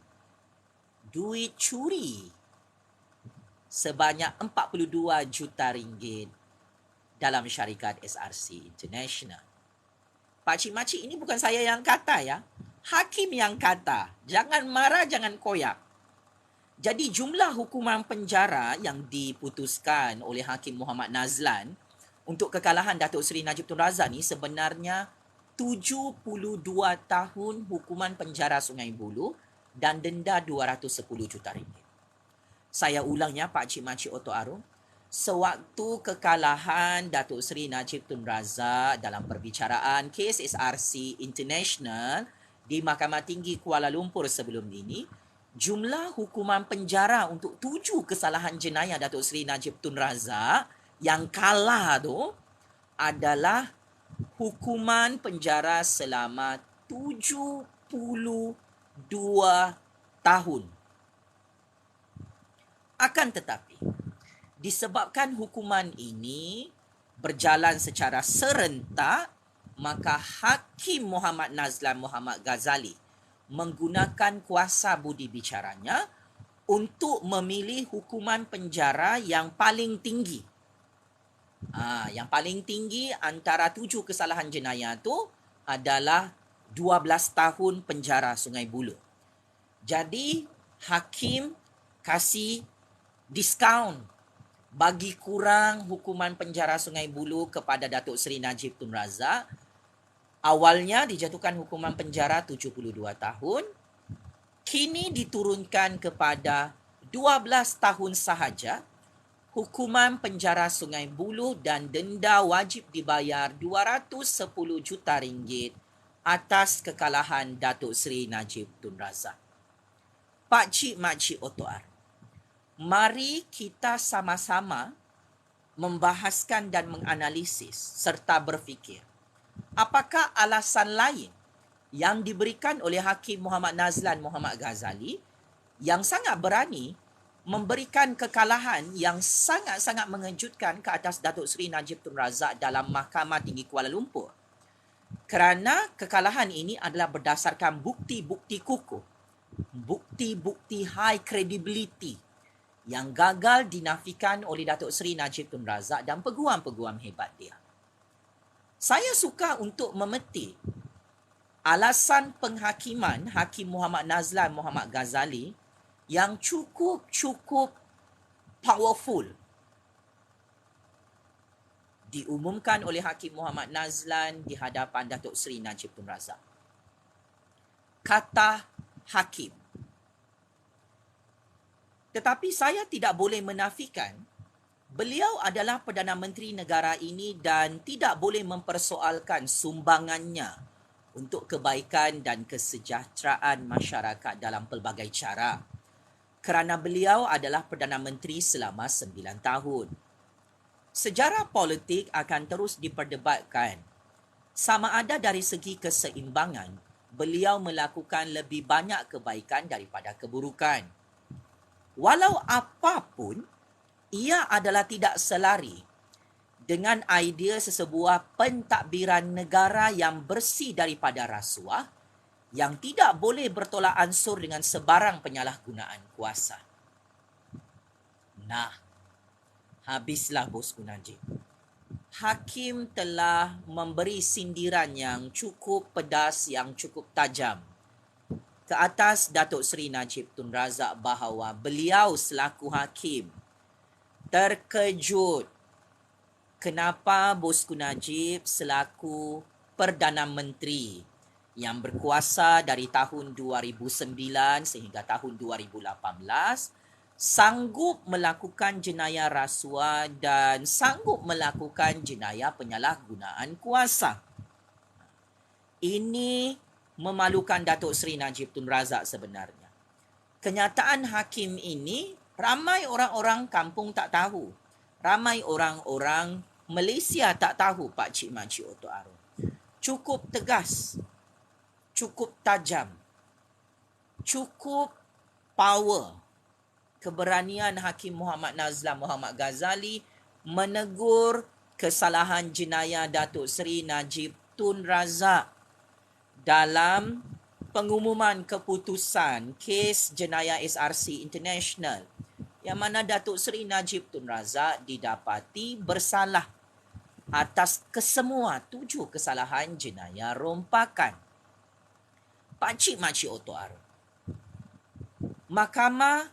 duit curi sebanyak 42 juta ringgit dalam syarikat SRC International. Pakcik Makcik, ini bukan saya yang kata ya. Hakim yang kata. Jangan marah, jangan koyak. Jadi jumlah hukuman penjara yang diputuskan oleh Hakim Muhammad Nazlan untuk kekalahan Datuk Seri Najib Tun Razak ni sebenarnya 72 tahun hukuman penjara Sungai Buloh dan denda 210 juta ringgit. Saya ulangnya Pakcik Makcik Oto Arong. Sewaktu kekalahan Datuk Seri Najib Tun Razak dalam perbicaraan kes SRC International di Mahkamah Tinggi Kuala Lumpur sebelum ini, jumlah hukuman penjara untuk 7 kesalahan jenayah Datuk Seri Najib Tun Razak yang kalah tu adalah hukuman penjara selama 72 tahun. Akan tetapi, disebabkan hukuman ini berjalan secara serentak, maka Hakim Muhammad Nazlan Muhammad Ghazali menggunakan kuasa budi bicaranya untuk memilih hukuman penjara yang paling tinggi. Yang paling tinggi antara 7 kesalahan jenayah itu adalah 12 tahun penjara Sungai Buloh. Jadi, hakim kasih diskaun, bagi kurang hukuman penjara Sungai Buloh kepada Datuk Seri Najib Tun Razak. Awalnya dijatuhkan hukuman penjara 72 tahun, kini diturunkan kepada 12 tahun sahaja, hukuman penjara Sungai Buloh dan denda wajib dibayar 210 juta ringgit atas kekalahan Datuk Seri Najib Tun Razak. Pakcik makcik Otoar, mari kita sama-sama membahaskan dan menganalisis serta berfikir apakah alasan lain yang diberikan oleh Hakim Muhammad Nazlan Muhammad Ghazali yang sangat berani memberikan kekalahan yang sangat-sangat mengejutkan ke atas Datuk Seri Najib Tun Razak dalam Mahkamah Tinggi Kuala Lumpur. Kerana kekalahan ini adalah berdasarkan bukti-bukti kukuh, bukti-bukti high credibility yang gagal dinafikan oleh Datuk Seri Najib Tun Razak dan peguam-peguam hebat dia. Saya suka untuk memetik alasan penghakiman Hakim Muhammad Nazlan Muhammad Ghazali yang cukup powerful. Diumumkan oleh Hakim Muhammad Nazlan di hadapan Datuk Seri Najib Tun Razak. Kata hakim. Tetapi saya tidak boleh menafikan beliau adalah Perdana Menteri negara ini dan tidak boleh mempersoalkan sumbangannya untuk kebaikan dan kesejahteraan masyarakat dalam pelbagai cara. Kerana beliau adalah Perdana Menteri selama 9 tahun. Sejarah politik akan terus diperdebatkan. Sama ada dari segi keseimbangan, beliau melakukan lebih banyak kebaikan daripada keburukan. Walau apapun, ia adalah tidak selari dengan idea sesebuah pentadbiran negara yang bersih daripada rasuah, yang tidak boleh bertolak ansur dengan sebarang penyalahgunaan kuasa. Nah, habislah bosku Najib. Hakim telah memberi sindiran yang cukup pedas, yang cukup tajam ke atas Datuk Seri Najib Tun Razak bahawa beliau selaku hakim terkejut kenapa bosku Najib selaku Perdana Menteri yang berkuasa dari tahun 2009 sehingga tahun 2018 sanggup melakukan jenayah rasuah dan sanggup melakukan jenayah penyalahgunaan kuasa. Ini memalukan Datuk Seri Najib Tun Razak sebenarnya. Kenyataan hakim ini ramai orang-orang kampung tak tahu. Ramai orang-orang Malaysia tak tahu Pakcik Makcik Oto Arun. Cukup tegas, cukup tajam, cukup power keberanian Hakim Muhammad Nazlan Muhammad Ghazali menegur kesalahan jenayah Datuk Seri Najib Tun Razak dalam pengumuman keputusan kes jenayah SRC International yang mana Datuk Seri Najib Tun Razak didapati bersalah atas kesemua 7 kesalahan jenayah rompakan. Pakcik Makcik Oto Arun, Mahkamah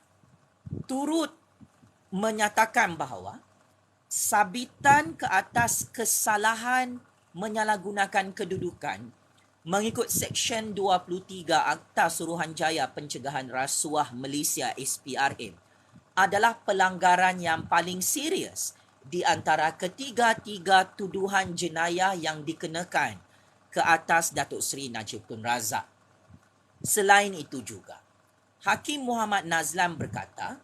turut menyatakan bahawa sabitan ke atas kesalahan menyalahgunakan kedudukan mengikut Seksyen 23 Akta Suruhanjaya Pencegahan Rasuah Malaysia SPRM adalah pelanggaran yang paling serius di antara ketiga-tiga tuduhan jenayah yang dikenakan ke atas Datuk Seri Najib Tun Razak. Selain itu juga, Hakim Muhammad Nazlan berkata,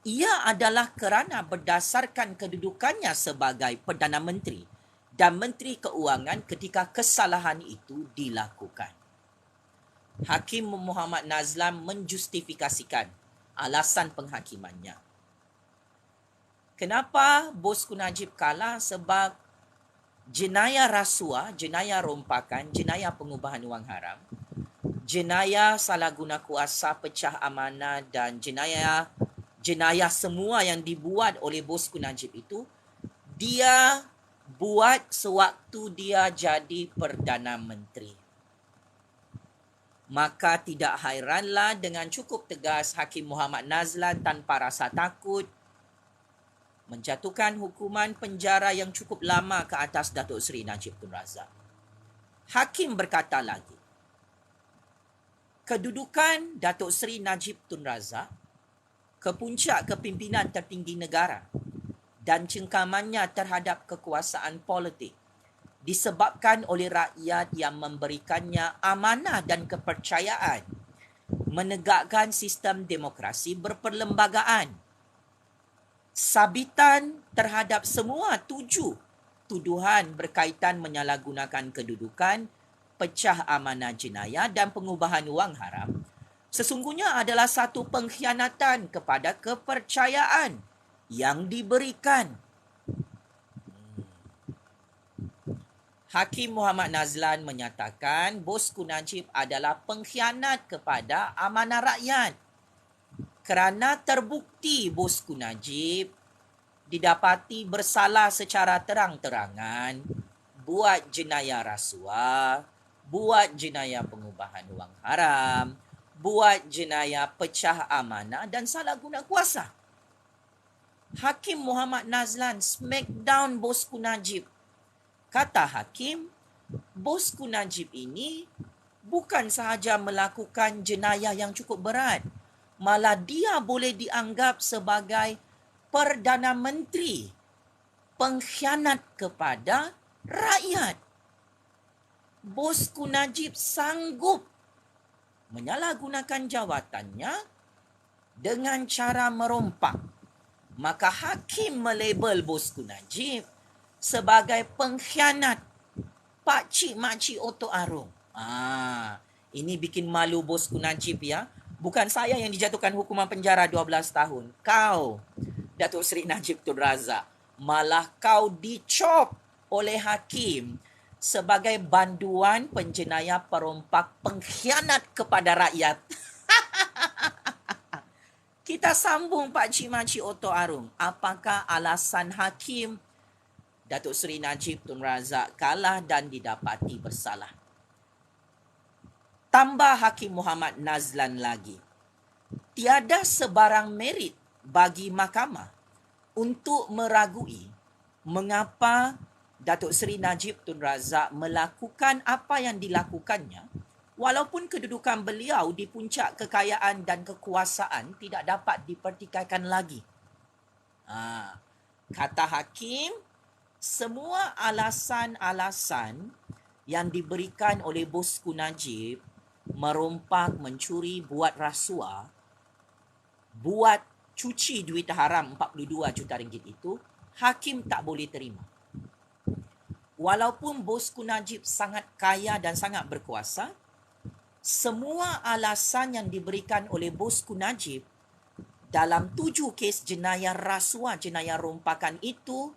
ia adalah kerana berdasarkan kedudukannya sebagai Perdana Menteri dan Menteri Keuangan ketika kesalahan itu dilakukan. Hakim Muhammad Nazlan menjustifikasikan alasan penghakimannya. Kenapa bosku Najib kalah? Sebab jenayah rasuah, jenayah rompakan, jenayah pengubahan wang haram, jenayah salah guna kuasa, pecah amanah dan jenayah semua yang dibuat oleh bosku Najib itu, dia buat sewaktu dia jadi Perdana Menteri. Maka tidak hairanlah dengan cukup tegas Hakim Muhammad Nazlan tanpa rasa takut menjatuhkan hukuman penjara yang cukup lama ke atas Datuk Seri Najib Tun Razak. Hakim berkata lagi, kedudukan Datuk Seri Najib Tun Razak ke puncak kepimpinan tertinggi negara dan cengkamannya terhadap kekuasaan politik disebabkan oleh rakyat yang memberikannya amanah dan kepercayaan menegakkan sistem demokrasi berperlembagaan. Sabitan terhadap semua 7 tuduhan berkaitan menyalahgunakan kedudukan, pecah amanah jenayah dan pengubahan wang haram sesungguhnya adalah satu pengkhianatan kepada kepercayaan yang diberikan. Hakim Muhammad Nazlan menyatakan bosku Najib adalah pengkhianat kepada amanah rakyat kerana terbukti bosku Najib didapati bersalah secara terang-terangan, buat jenayah rasuah, buat jenayah pengubahan wang haram, buat jenayah pecah amanah dan salah guna kuasa. Hakim Muhammad Nazlan smackdown bosku Najib. Kata Hakim, bosku Najib ini bukan sahaja melakukan jenayah yang cukup berat, malah dia boleh dianggap sebagai Perdana Menteri, pengkhianat kepada rakyat. Bosku Najib sanggup menyalahgunakan jawatannya dengan cara merompak. Maka Hakim melabel bosku Najib sebagai pengkhianat pakcik makcik Otok Arung. Ini bikin malu bosku Najib ya. Bukan saya yang dijatuhkan hukuman penjara 12 tahun. Kau, Datuk Seri Najib Tun Razak, malah kau dicop oleh hakim sebagai banduan penjenayah perompak pengkhianat kepada rakyat. Kita sambung Pakcik Makcik Otok Arung. Apakah alasan hakim Datuk Seri Najib Tun Razak kalah dan didapati bersalah? Tambah Hakim Muhammad Nazlan lagi, tiada sebarang merit bagi mahkamah untuk meragui mengapa Datuk Seri Najib Tun Razak melakukan apa yang dilakukannya walaupun kedudukan beliau di puncak kekayaan dan kekuasaan tidak dapat dipertikaikan lagi. Kata hakim, semua alasan-alasan yang diberikan oleh bosku Najib, merompak, mencuri, buat rasuah, buat cuci duit haram 42 juta ringgit itu, hakim tak boleh terima. Walaupun bosku Najib sangat kaya dan sangat berkuasa, semua alasan yang diberikan oleh bosku Najib dalam 7 kes jenayah rasuah, jenayah rompakan itu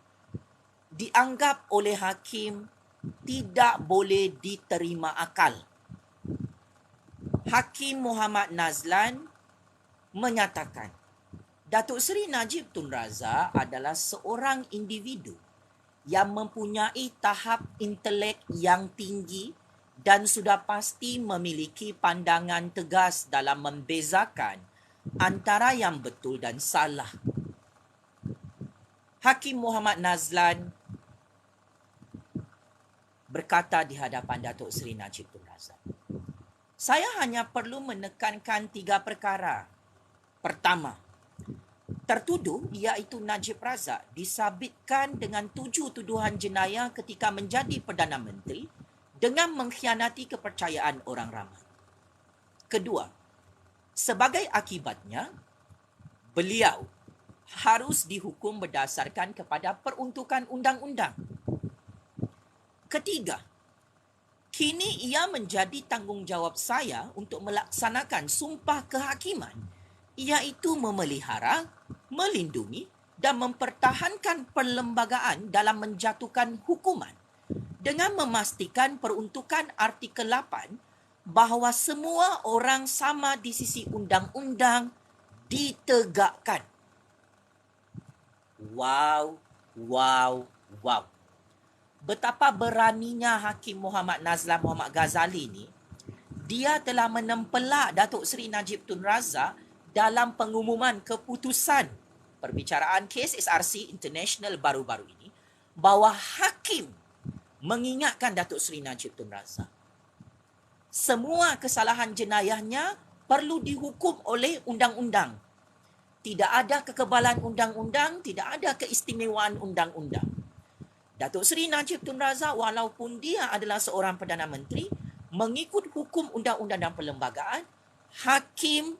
dianggap oleh hakim tidak boleh diterima akal. Hakim Muhammad Nazlan menyatakan Datuk Seri Najib Tun Razak adalah seorang individu yang mempunyai tahap intelek yang tinggi dan sudah pasti memiliki pandangan tegas dalam membezakan antara yang betul dan salah. Hakim Muhammad Nazlan berkata di hadapan Datuk Seri Najib Tun Razak, saya hanya perlu menekankan 3 perkara. Pertama, tertuduh iaitu Najib Razak disabitkan dengan 7 tuduhan jenayah ketika menjadi Perdana Menteri dengan mengkhianati kepercayaan orang ramai. Kedua, sebagai akibatnya, beliau harus dihukum berdasarkan kepada peruntukan undang-undang. Ketiga, kini ia menjadi tanggungjawab saya untuk melaksanakan sumpah kehakiman, iaitu memelihara, melindungi dan mempertahankan perlembagaan dalam menjatuhkan hukuman dengan memastikan peruntukan artikel 8 bahawa semua orang sama di sisi undang-undang ditegakkan. Wow, wow, wow. Betapa beraninya Hakim Muhammad Nazlan Muhammad Ghazali ni. Dia telah menempelak Datuk Seri Najib Tun Razak dalam pengumuman keputusan perbicaraan kes SRC International baru-baru ini bahawa hakim mengingatkan Datuk Seri Najib Tun Razak semua kesalahan jenayahnya perlu dihukum oleh undang-undang. Tidak ada kekebalan undang-undang, tidak ada keistimewaan undang-undang. Datuk Seri Najib Tun Razak walaupun dia adalah seorang Perdana Menteri, mengikut hukum undang-undang dan perlembagaan, hakim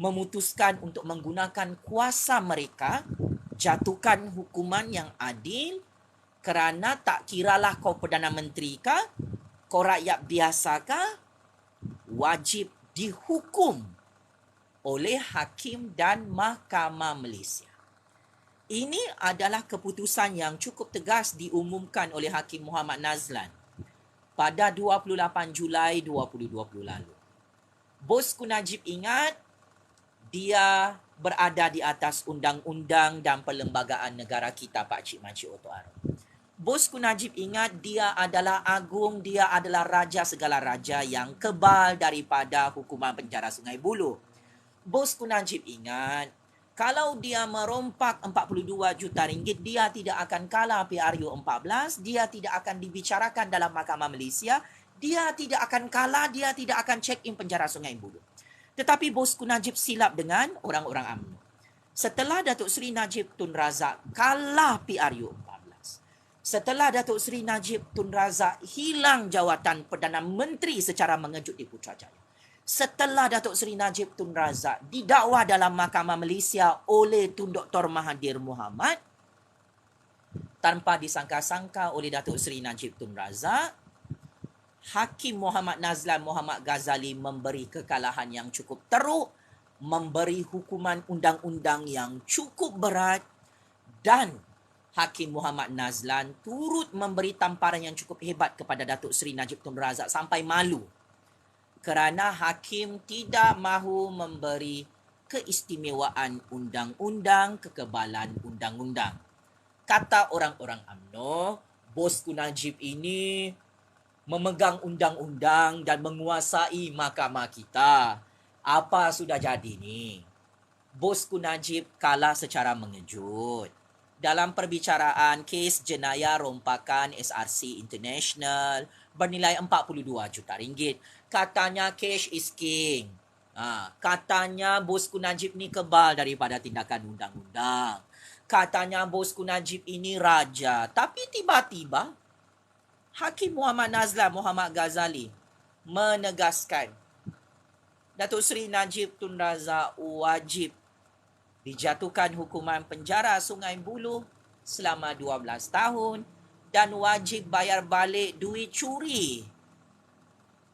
memutuskan untuk menggunakan kuasa mereka jatuhkan hukuman yang adil kerana tak kiralah kau Perdana Menteri kah, kau rakyat biasa kah, wajib dihukum oleh hakim dan Mahkamah Malaysia. Ini adalah keputusan yang cukup tegas diumumkan oleh Hakim Muhammad Nazlan pada 28 Julai 2020 lalu. Bosku Najib ingat dia berada di atas undang-undang dan perlembagaan negara kita, Pak Cik Makcik Oto Arum. Bosku Najib ingat dia adalah agung, dia adalah raja segala raja yang kebal daripada hukuman penjara Sungai Buloh. Bosku Najib ingat kalau dia merompak 42 juta ringgit, dia tidak akan kalah PRU 14, dia tidak akan dibicarakan dalam Mahkamah Malaysia, dia tidak akan kalah, dia tidak akan check-in penjara Sungai Buloh. Tetapi bosku Najib silap dengan orang-orang UMNO. Setelah Datuk Seri Najib Tun Razak kalah PRU 14, setelah Datuk Seri Najib Tun Razak hilang jawatan Perdana Menteri secara mengejut di Putrajaya, setelah Datuk Seri Najib Tun Razak didakwa dalam Mahkamah Malaysia oleh Tun Dr. Mahathir Mohamad tanpa disangka-sangka oleh Datuk Seri Najib Tun Razak, Hakim Muhammad Nazlan Muhammad Ghazali memberi kekalahan yang cukup teruk, memberi hukuman undang-undang yang cukup berat, dan Hakim Muhammad Nazlan turut memberi tamparan yang cukup hebat kepada Datuk Seri Najib Tun Razak sampai malu kerana hakim tidak mahu memberi keistimewaan undang-undang, kekebalan undang-undang. Kata orang-orang UMNO, bosku Najib ini memegang undang-undang dan menguasai mahkamah kita. Apa sudah jadi ni? Bosku Najib kalah secara mengejut dalam perbicaraan kes jenayah rompakan SRC International bernilai 42 juta ringgit. Katanya cash is king. Katanya bosku Najib ni kebal daripada tindakan undang-undang. Katanya bosku Najib ini raja. Tapi tiba-tiba Hakim Muhammad Nazlan Muhammad Ghazali menegaskan Datuk Seri Najib Tun Razak wajib dijatuhkan hukuman penjara Sungai Buloh selama 12 tahun dan wajib bayar balik duit curi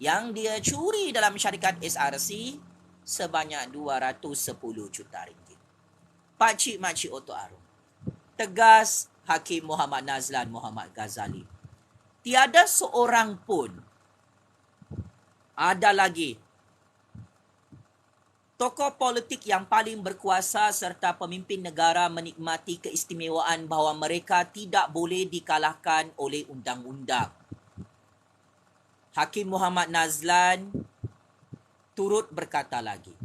yang dia curi dalam syarikat SRC sebanyak 210 juta ringgit. Pak Cik Makcik Oto Arum, tegas Hakim Muhammad Nazlan Muhammad Ghazali. Tiada seorang pun ada lagi tokoh politik yang paling berkuasa serta pemimpin negara menikmati keistimewaan bahawa mereka tidak boleh dikalahkan oleh undang-undang. Hakim Muhammad Nazlan turut berkata lagi,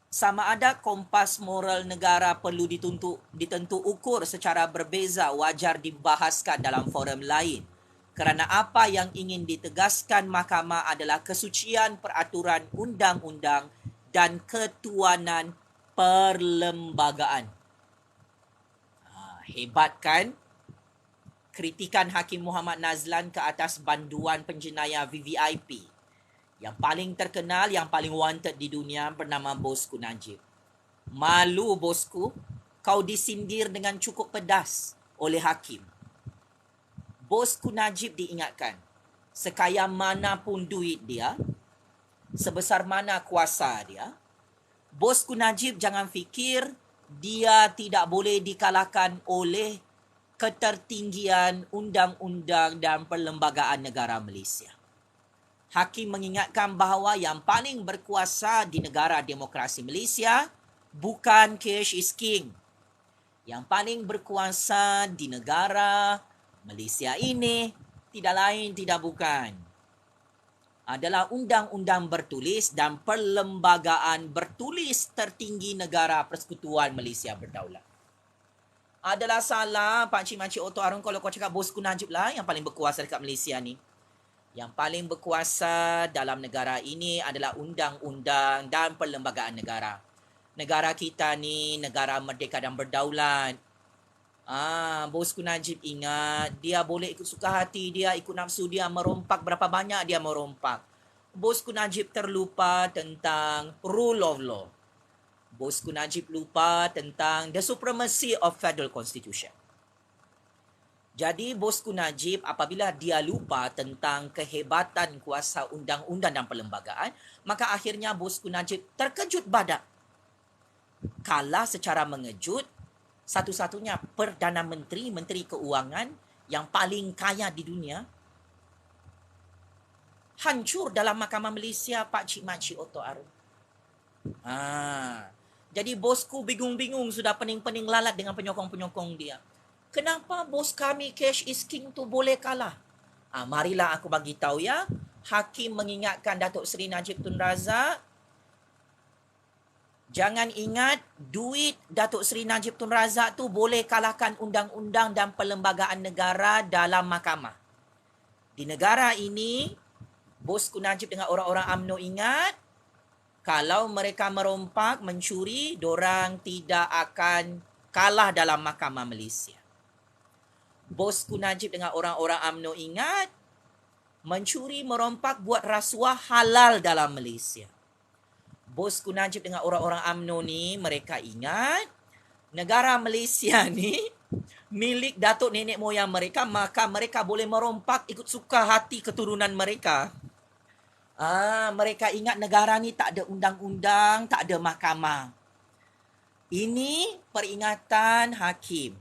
sama ada kompas moral negara perlu ditentu ukur secara berbeza wajar dibahaskan dalam forum lain. Kerana apa yang ingin ditegaskan mahkamah adalah kesucian peraturan undang-undang dan ketuanan perlembagaan. Hebat kan? Kritikan Hakim Muhammad Nazlan ke atas banduan penjenayah VVIP. Yang paling terkenal, yang paling wanted di dunia bernama Bosku Najib. Malu bosku, kau disindir dengan cukup pedas oleh hakim. Bosku Najib diingatkan, sekaya mana pun duit dia, sebesar mana kuasa dia, Bosku Najib jangan fikir dia tidak boleh dikalahkan oleh ketertinggian undang-undang dan perlembagaan negara Malaysia. Hakim mengingatkan bahawa yang paling berkuasa di negara demokrasi Malaysia bukan cash is king. Yang paling berkuasa di negara Malaysia ini tidak lain tidak bukan adalah undang-undang bertulis dan perlembagaan bertulis tertinggi negara Persekutuan Malaysia Berdaulat. Adalah salah Pak Cik Makcik Otto Arun kalau kau cakap bosku Najib lah yang paling berkuasa dekat Malaysia ni. Yang paling berkuasa dalam negara ini adalah undang-undang dan perlembagaan negara. Negara kita ni negara merdeka dan berdaulat. Bosku Najib ingat, dia boleh ikut suka hati dia, ikut nafsu dia, merompak berapa banyak dia merompak. Bosku Najib terlupa tentang rule of law. Bosku Najib lupa tentang the supremacy of federal constitution. Jadi bosku Najib apabila dia lupa tentang kehebatan kuasa undang-undang dan perlembagaan, maka akhirnya bosku Najib terkejut badak. Kalah secara mengejut, satu-satunya Perdana Menteri, Menteri Keuangan yang paling kaya di dunia, hancur dalam Mahkamah Malaysia Pak Cik Makcik Otto Arun. Jadi bosku bingung-bingung, sudah pening-pening lalat dengan penyokong-penyokong dia. Kenapa bos kami cash is king tu boleh kalah? Marilah aku bagi tahu ya. Hakim mengingatkan Datuk Seri Najib Tun Razak, jangan ingat duit Datuk Seri Najib Tun Razak tu boleh kalahkan undang-undang dan perlembagaan negara dalam mahkamah. Di negara ini, bosku Najib dengan orang-orang UMNO ingat, kalau mereka merompak, mencuri, dorang tidak akan kalah dalam mahkamah Malaysia. Bosku Najib dengan orang-orang UMNO ingat, mencuri, merompak, buat rasuah halal dalam Malaysia. Bosku Najib dengan orang-orang UMNO ni, mereka ingat negara Malaysia ni milik datuk nenek moyang mereka, maka mereka boleh merompak ikut suka hati keturunan mereka. Mereka ingat negara ni tak ada undang-undang, tak ada mahkamah. Ini peringatan hakim.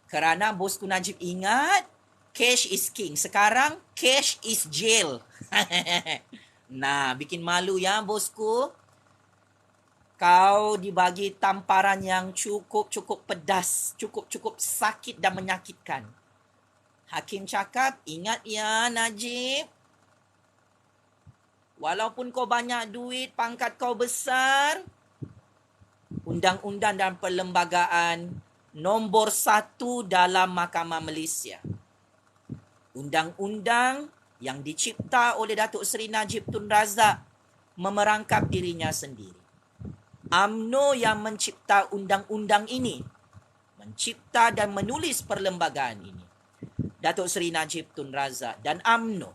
Kerana bosku Najib ingat, cash is king. Sekarang cash is jail. Nah, bikin malu ya bosku. Kau dibagi tamparan yang cukup pedas, cukup sakit dan menyakitkan. Hakim cakap, ingat ya Najib, walaupun kau banyak duit, pangkat kau besar, undang-undang dan perlembagaan nombor 1 dalam Mahkamah Malaysia. Undang-undang yang dicipta oleh Datuk Seri Najib Tun Razak memerangkap dirinya sendiri. UMNO yang mencipta undang-undang ini, mencipta dan menulis perlembagaan ini. Datuk Seri Najib Tun Razak dan UMNO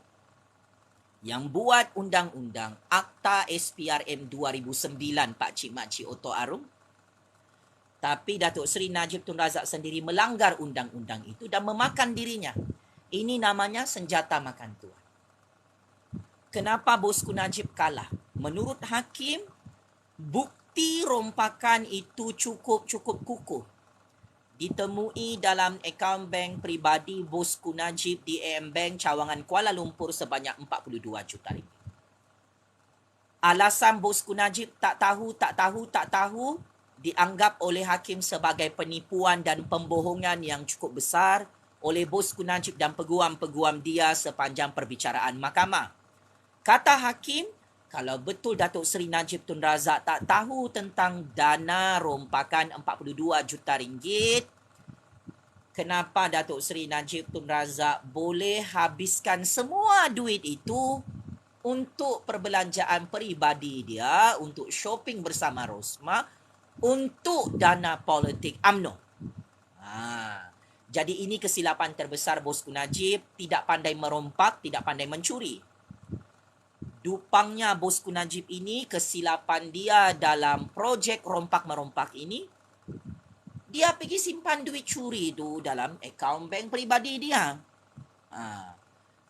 yang buat undang-undang Akta SPRM 2009 Pak Cik Makcik Otto Arun. Tapi Datuk Seri Najib Tun Razak sendiri melanggar undang-undang itu dan memakan dirinya. Ini namanya senjata makan tuan. Kenapa bosku Najib kalah? Menurut hakim, bukti rompakan itu cukup kukuh. Ditemui dalam akaun bank peribadi bosku Najib di AM Bank Cawangan Kuala Lumpur sebanyak 42 juta ringgit. Alasan bosku Najib tak tahu dianggap oleh hakim sebagai penipuan dan pembohongan yang cukup besar oleh bosku Najib dan peguam-peguam dia sepanjang perbicaraan mahkamah. Kata hakim, kalau betul Datuk Seri Najib Tun Razak tak tahu tentang dana rompakan 42 juta ringgit, kenapa Datuk Seri Najib Tun Razak boleh habiskan semua duit itu untuk perbelanjaan peribadi dia, untuk shopping bersama Rosmah, untuk dana politik UMNO. Jadi ini kesilapan terbesar bosku Najib, tidak pandai merompak, tidak pandai mencuri. Dupangnya bosku Najib ini, kesilapan dia dalam projek rompak-merompak ini, dia pergi simpan duit curi tu dalam akaun bank peribadi dia.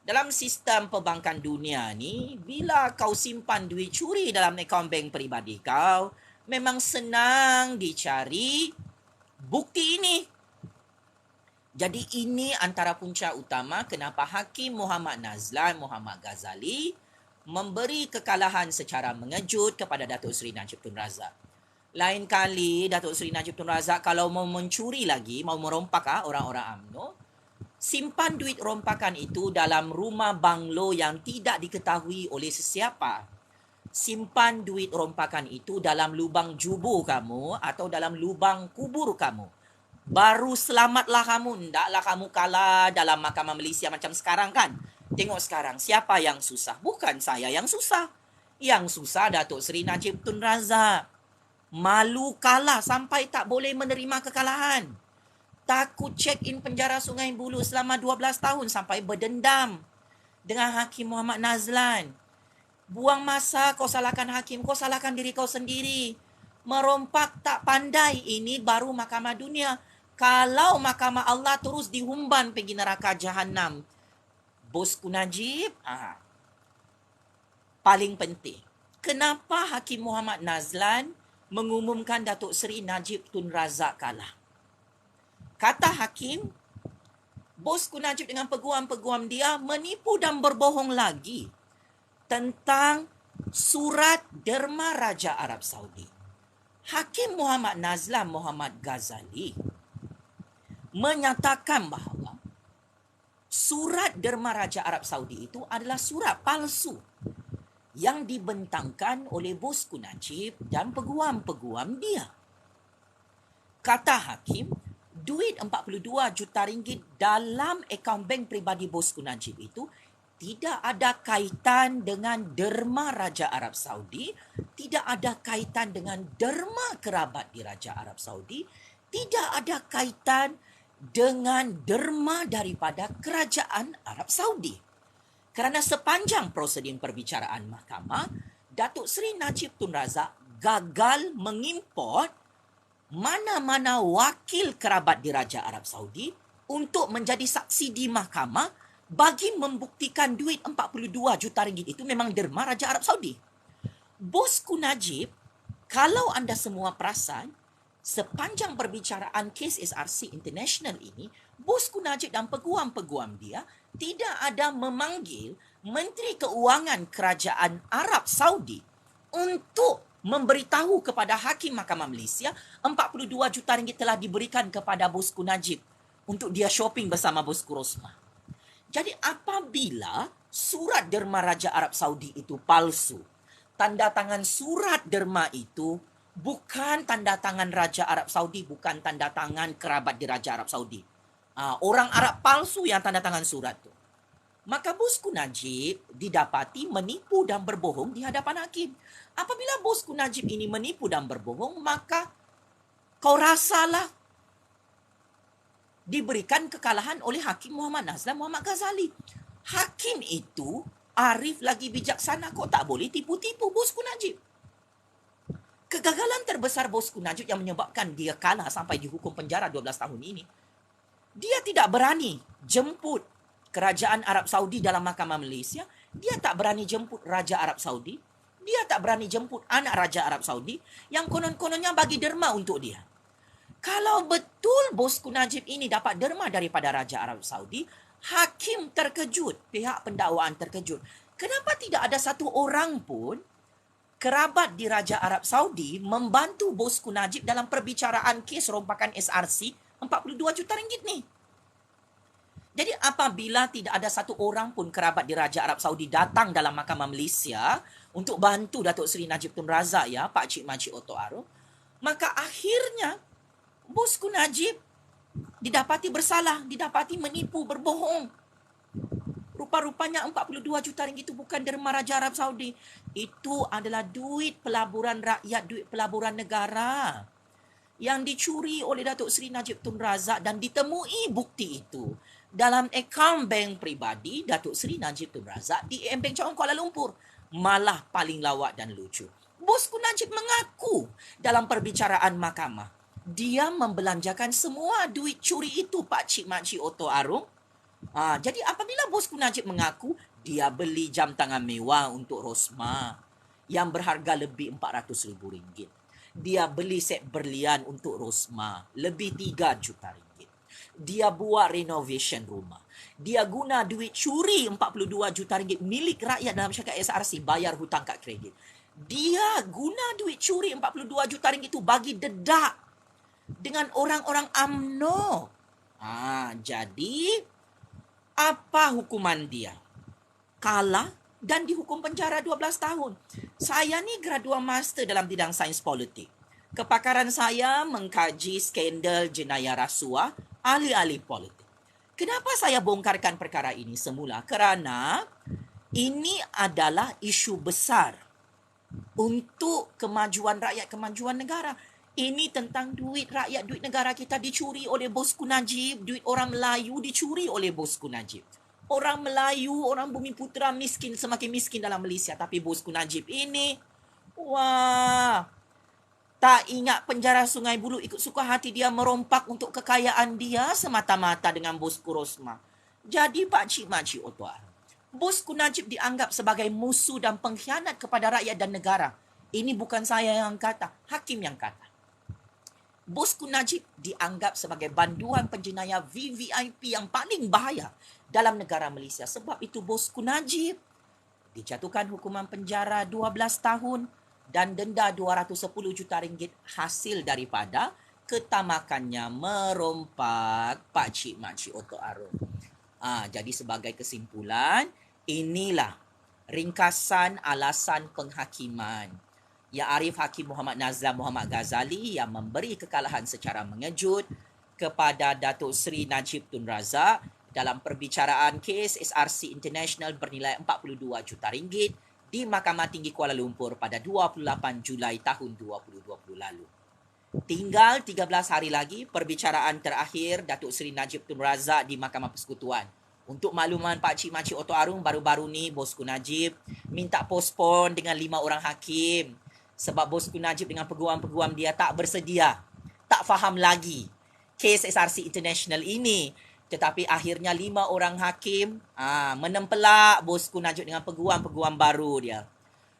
Dalam sistem perbankan dunia ni, bila kau simpan duit curi dalam akaun bank peribadi kau, Memang senang dicari bukti ini. Jadi ini antara punca utama kenapa Hakim Muhammad Nazlan Muhammad Ghazali memberi kekalahan secara mengejut kepada Datuk Seri Najib Tun Razak. Lain kali Datuk Seri Najib Tun Razak kalau mau mencuri lagi, mau merompak orang-orang UMNO, simpan duit rompakan itu dalam rumah banglo yang tidak diketahui oleh sesiapa. Simpan duit rompakan itu dalam lubang jubu kamu atau dalam lubang kubur kamu. Baru selamatlah kamu. Taklah kamu kalah dalam Mahkamah Malaysia macam sekarang kan. Tengok sekarang, siapa yang susah? Bukan saya yang susah. Yang susah Datuk Seri Najib Tun Razak. Malu kalah sampai tak boleh menerima kekalahan. Takut check in penjara Sungai Buloh selama 12 tahun sampai berdendam dengan Hakim Muhammad Nazlan. Buang masa, kau salahkan hakim, kau salahkan diri kau sendiri. Merompak tak pandai, ini baru mahkamah dunia. Kalau mahkamah Allah terus dihumban pergi neraka Jahannam. Bosku Najib, paling penting. Kenapa Hakim Muhammad Nazlan mengumumkan Datuk Seri Najib Tun Razak kalah? Kata Hakim, Bosku Najib dengan peguam-peguam dia menipu dan berbohong lagi tentang surat derma Raja Arab Saudi. Hakim Muhammad Nazlan Muhammad Ghazali menyatakan bahawa surat derma Raja Arab Saudi itu adalah surat palsu yang dibentangkan oleh Bosku Najib dan peguam-peguam dia. Kata Hakim, duit 42 juta ringgit dalam akaun bank peribadi Bosku Najib itu tidak ada kaitan dengan derma Raja Arab Saudi, tidak ada kaitan dengan derma kerabat di Raja Arab Saudi, tidak ada kaitan dengan derma daripada kerajaan Arab Saudi. Kerana sepanjang prosedur perbicaraan mahkamah, Datuk Seri Najib Tun Razak gagal mengimport mana-mana wakil kerabat di Raja Arab Saudi untuk menjadi saksi di mahkamah bagi membuktikan duit 42 juta ringgit itu memang derma Raja Arab Saudi. Bosku Najib, kalau anda semua perasan, sepanjang perbicaraan kes SRC International ini, Bosku Najib dan peguam-peguam dia tidak ada memanggil Menteri Keuangan Kerajaan Arab Saudi untuk memberitahu kepada Hakim Mahkamah Malaysia 42 juta ringgit telah diberikan kepada Bosku Najib untuk dia shopping bersama Bosku Rosmah. Jadi apabila surat derma Raja Arab Saudi itu palsu, tanda tangan surat derma itu bukan tanda tangan Raja Arab Saudi, bukan tanda tangan kerabat di Raja Arab Saudi. Orang Arab palsu yang tanda tangan surat tu. Maka Bosku Najib didapati menipu dan berbohong di hadapan hakim. Apabila Bosku Najib ini menipu dan berbohong, maka kau rasalah diberikan kekalahan oleh Hakim Muhammad Nazlan Muhammad Ghazali. Hakim itu arif lagi bijaksana, kau tak boleh tipu-tipu Bosku Najib. Kegagalan terbesar Bosku Najib yang menyebabkan dia kalah sampai dihukum penjara 12 tahun ini, dia tidak berani jemput kerajaan Arab Saudi dalam mahkamah Malaysia, dia tak berani jemput Raja Arab Saudi, dia tak berani jemput anak Raja Arab Saudi yang konon-kononnya bagi derma untuk dia. Kalau betul Bosku Najib ini dapat derma daripada Raja Arab Saudi, hakim terkejut, pihak pendakwaan terkejut. Kenapa tidak ada satu orang pun kerabat di Raja Arab Saudi membantu Bosku Najib dalam perbicaraan kes rompakan SRC 42 juta ringgit ni? Jadi apabila tidak ada satu orang pun kerabat di Raja Arab Saudi datang dalam Mahkamah Malaysia untuk bantu Datuk Seri Najib Tun Razak, ya, Pak Cik Makcik Oto Aro, maka akhirnya Bosku Najib didapati bersalah, didapati menipu, berbohong. Rupa-rupanya 42 juta ringgit itu bukan derma Raja Arab Saudi. Itu adalah duit pelaburan rakyat, duit pelaburan negara yang dicuri oleh Datuk Seri Najib Tun Razak dan ditemui bukti itu dalam akaun bank pribadi Datuk Seri Najib Tun Razak di AM Bank Cabang Kuala Lumpur. Malah paling lawak dan lucu, Bosku Najib mengaku dalam perbicaraan mahkamah dia membelanjakan semua duit curi itu, Pak Cik Makcik Oto Arung. Jadi apabila Bosku Najib mengaku dia beli jam tangan mewah untuk Rosmah yang berharga lebih RM400,000, Dia beli set berlian untuk Rosma, lebih 3 juta ringgit. Dia buat renovation rumah. Dia guna duit curi 42 juta ringgit milik rakyat dalam syarikat SRC bayar hutang kad kredit. Dia guna duit curi 42 juta ringgit itu bagi dedak dengan orang-orang UMNO. Jadi apa hukuman dia? Kalah dan dihukum penjara 12 tahun. Saya ni gradua master dalam bidang sains politik. Kepakaran saya mengkaji skandal jenayah rasuah ahli-ahli politik. Kenapa saya bongkarkan perkara ini semula? Kerana ini adalah isu besar untuk kemajuan rakyat, kemajuan negara. Ini tentang duit rakyat, duit negara kita dicuri oleh Bosku Najib, duit orang Melayu dicuri oleh Bosku Najib. Orang Melayu, orang Bumi Putera miskin, semakin miskin dalam Malaysia. Tapi Bosku Najib ini, tak ingat penjara Sungai Buloh, ikut suka hati dia merompak untuk kekayaan dia semata-mata dengan Bosku Rosma. Jadi pakcik-makcik Otuar, Bosku Najib dianggap sebagai musuh dan pengkhianat kepada rakyat dan negara. Ini bukan saya yang kata, hakim yang kata. Bosku Najib dianggap sebagai banduan penjenayah VVIP yang paling bahaya dalam negara Malaysia. Sebab itu Bosku Najib dijatuhkan hukuman penjara 12 tahun dan denda 210 juta ringgit hasil daripada ketamakannya merompak pakcik-makcik Otok Arum. Jadi sebagai kesimpulan, inilah ringkasan alasan penghakiman. Ya Arif Hakim Muhammad Nazam Muhammad Ghazali yang memberi kekalahan secara mengejut kepada Datuk Seri Najib Tun Razak dalam perbicaraan kes SRC International bernilai 42 juta ringgit di Mahkamah Tinggi Kuala Lumpur pada 28 Julai tahun 2020 lalu. Tinggal 13 hari lagi perbicaraan terakhir Datuk Seri Najib Tun Razak di Mahkamah Persekutuan. Untuk makluman pakcik-makcik Otok Arum, baru-baru ni Bosku Najib minta postpone dengan 5 orang hakim. Sebab Bosku Najib dengan peguam-peguam dia tak bersedia, tak faham lagi kes SRC International ini. Tetapi akhirnya 5 orang hakim menempelak Bosku Najib dengan peguam-peguam baru dia.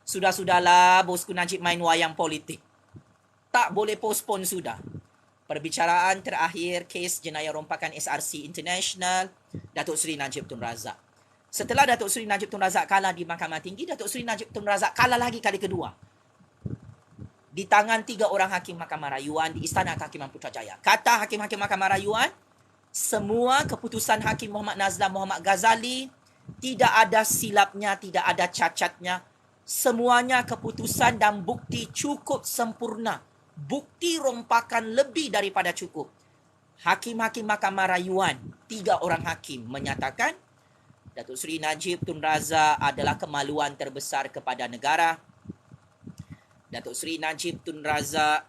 Sudah-sudahlah Bosku Najib main wayang politik. Tak boleh postpone sudah. Perbicaraan terakhir kes jenayah rompakan SRC International, Datuk Seri Najib Tun Razak. Setelah Datuk Seri Najib Tun Razak kalah di Mahkamah Tinggi, Datuk Seri Najib Tun Razak kalah lagi kali kedua di tangan 3 orang hakim Mahkamah Rayuan di Istana Kehakiman Putrajaya. Kata hakim-hakim Mahkamah Rayuan, semua keputusan Hakim Muhammad Nazlam Muhammad Ghazali tidak ada silapnya, tidak ada cacatnya. Semuanya keputusan dan bukti cukup sempurna. Bukti rompakan lebih daripada cukup. Hakim-hakim Mahkamah Rayuan, 3 orang hakim menyatakan Datuk Seri Najib Tun Razak adalah kemaluan terbesar kepada negara. Datuk Seri Najib Tun Razak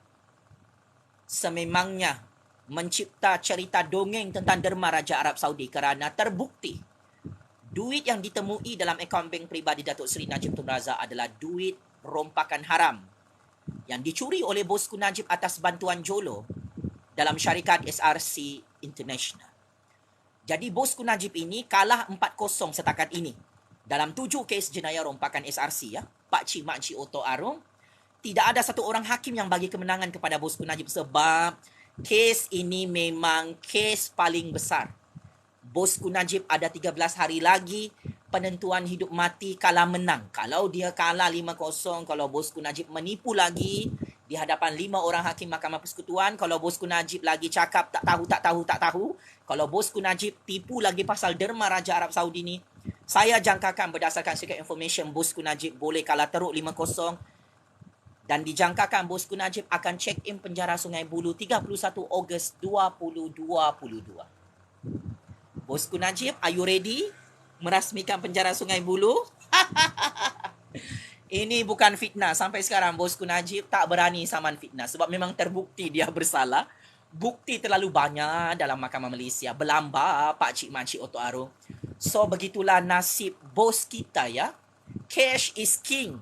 sememangnya mencipta cerita dongeng tentang derma Raja Arab Saudi kerana terbukti duit yang ditemui dalam akaun bank peribadi Datuk Seri Najib Tun Razak adalah duit rompakan haram yang dicuri oleh Bosku Najib atas bantuan Jolo dalam syarikat SRC International. Jadi Bosku Najib ini kalah 4-0 setakat ini dalam 7 kes jenayah rompakan SRC ya. Pakcik-makcik Otok Arum, tidak ada satu orang hakim yang bagi kemenangan kepada Bosku Najib sebab kes ini memang kes paling besar. Bosku Najib ada 13 hari lagi penentuan hidup mati kalah menang. Kalau dia kalah 5-0, kalau Bosku Najib menipu lagi di hadapan 5 orang hakim Mahkamah Persekutuan, kalau Bosku Najib lagi cakap tak tahu, kalau Bosku Najib tipu lagi pasal derma Raja Arab Saudi ni, saya jangkakan berdasarkan secret information Bosku Najib boleh kalah teruk 5-0 dan dijangkakan Bosku Najib akan check in penjara Sungai Buloh 31 Ogos 2022. Bosku Najib, are you ready merasmikan penjara Sungai Buloh? Ini bukan fitnah. Sampai sekarang Bosku Najib tak berani saman fitnah sebab memang terbukti dia bersalah. Bukti terlalu banyak dalam Mahkamah Malaysia. Berlambar pakcik-makcik Otok Arum. So begitulah nasib bos kita ya. Cash is king.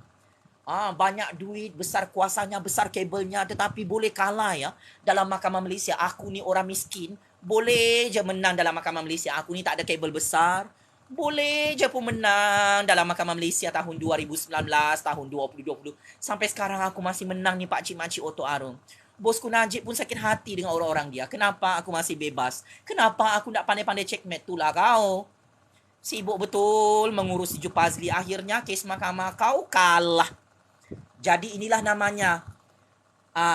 Banyak duit, besar kuasanya, besar kabelnya, tetapi boleh kalah ya dalam Mahkamah Malaysia. Aku ni orang miskin, boleh je menang dalam Mahkamah Malaysia. Aku ni tak ada kabel besar, Boleh je pun menang dalam Mahkamah Malaysia tahun 2019, tahun 2020. Sampai sekarang aku masih menang ni Pak Cik Makcik Oto Arum. Bosku Najib pun sakit hati dengan orang-orang dia. Kenapa aku masih bebas? Kenapa aku nak pandai-pandai checkmate tu lah kau? Sibuk betul mengurus si Jupazli. Akhirnya kes mahkamah kau kalah. Jadi inilah namanya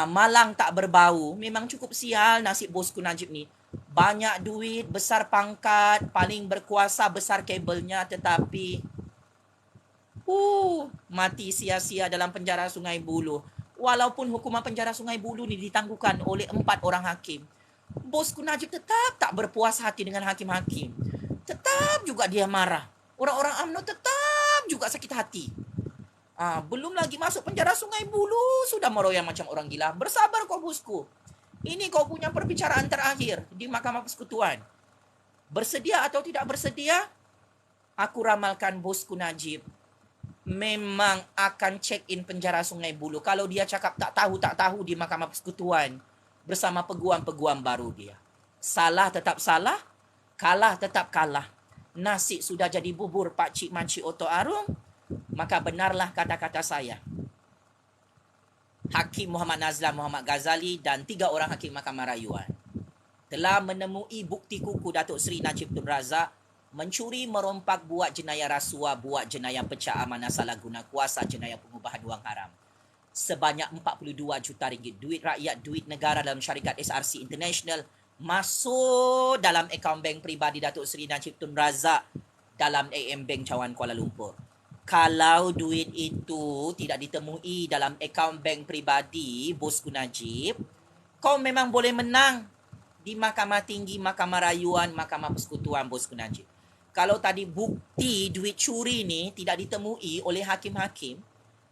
malang tak berbau. Memang cukup sial nasib bosku Najib ni. Banyak duit, besar pangkat, paling berkuasa, besar kabelnya, tetapi mati sia-sia dalam penjara Sungai Buloh. Walaupun hukuman penjara Sungai Buloh ni ditangguhkan oleh 4 orang hakim, bosku Najib tetap tak berpuas hati dengan hakim-hakim. Tetap juga dia marah. Orang-orang UMNO tetap juga sakit hati. Belum lagi masuk penjara Sungai Buloh, sudah meroyan macam orang gila. Bersabar kau bosku. Ini kau punya perbicaraan terakhir di Mahkamah Persekutuan. Bersedia atau tidak bersedia? Aku ramalkan bosku Najib memang akan check in penjara Sungai Buloh. Kalau dia cakap tak tahu di Mahkamah Persekutuan bersama peguam-peguam baru dia. Salah tetap salah, kalah tetap kalah. Nasi sudah jadi bubur Pak Cik Makcik Oto Arum, maka benarlah kata-kata saya. Hakim Muhammad Nazlan Muhammad Ghazali dan 3 orang hakim Mahkamah Rayuan telah menemui bukti kukuh Datuk Seri Najib Tun Razak mencuri, merompak, buat jenayah rasuah, buat jenayah pecah amanah, salah guna kuasa, jenayah pengubahan wang haram. Sebanyak 42 juta ringgit duit rakyat, duit negara dalam syarikat SRC International masuk dalam akaun bank peribadi Datuk Seri Najib Tun Razak dalam AM Bank Cawan Kuala Lumpur. Kalau duit itu tidak ditemui dalam akaun bank peribadi bosku Najib, kau memang boleh menang di Mahkamah Tinggi, Mahkamah Rayuan, Mahkamah Persekutuan bosku Najib. Kalau tadi bukti duit curi ni tidak ditemui oleh hakim-hakim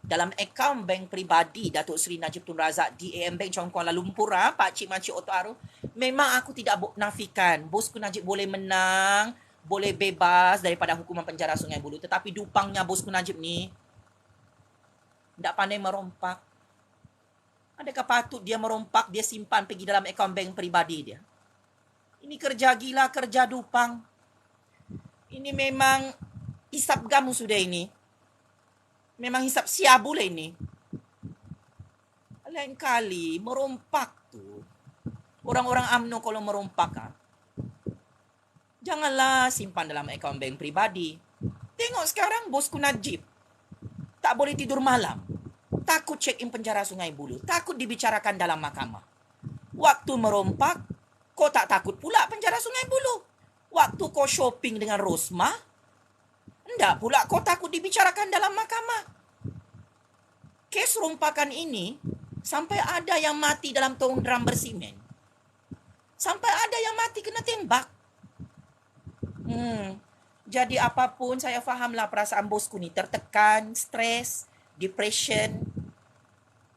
dalam akaun bank peribadi Datuk Seri Najib Tun Razak di AM Bank Cawan Kuala Lumpur, Pak Cik Makcik Oto Arum, memang aku tidak nafikan bosku Najib boleh menang, boleh bebas daripada hukuman penjara Sungai Buloh. Tetapi dupangnya bosku Najib ni tak pandai merompak. Adakah patut dia merompak, dia simpan pergi dalam akaun bank peribadi dia? Ini kerja gila, kerja dupang. Ini memang hisap gamu sudah ini. Memang hisap siabul ini. Lain kali merompak tu. Orang-orang UMNO kalau merompak, janganlah simpan dalam akaun bank peribadi. Tengok sekarang bosku Najib tak boleh tidur malam. Takut check in penjara Sungai Buloh. Takut dibicarakan dalam mahkamah. Waktu merompak, kau tak takut pula penjara Sungai Buloh. Waktu kau shopping dengan Rosma, enggak pula kau takut dibicarakan dalam mahkamah. Kes rompakan ini, sampai ada yang mati dalam tong drum bersimen. Sampai ada yang mati kena tembak. Jadi apapun saya fahamlah perasaan bosku ni, tertekan, stres, depression,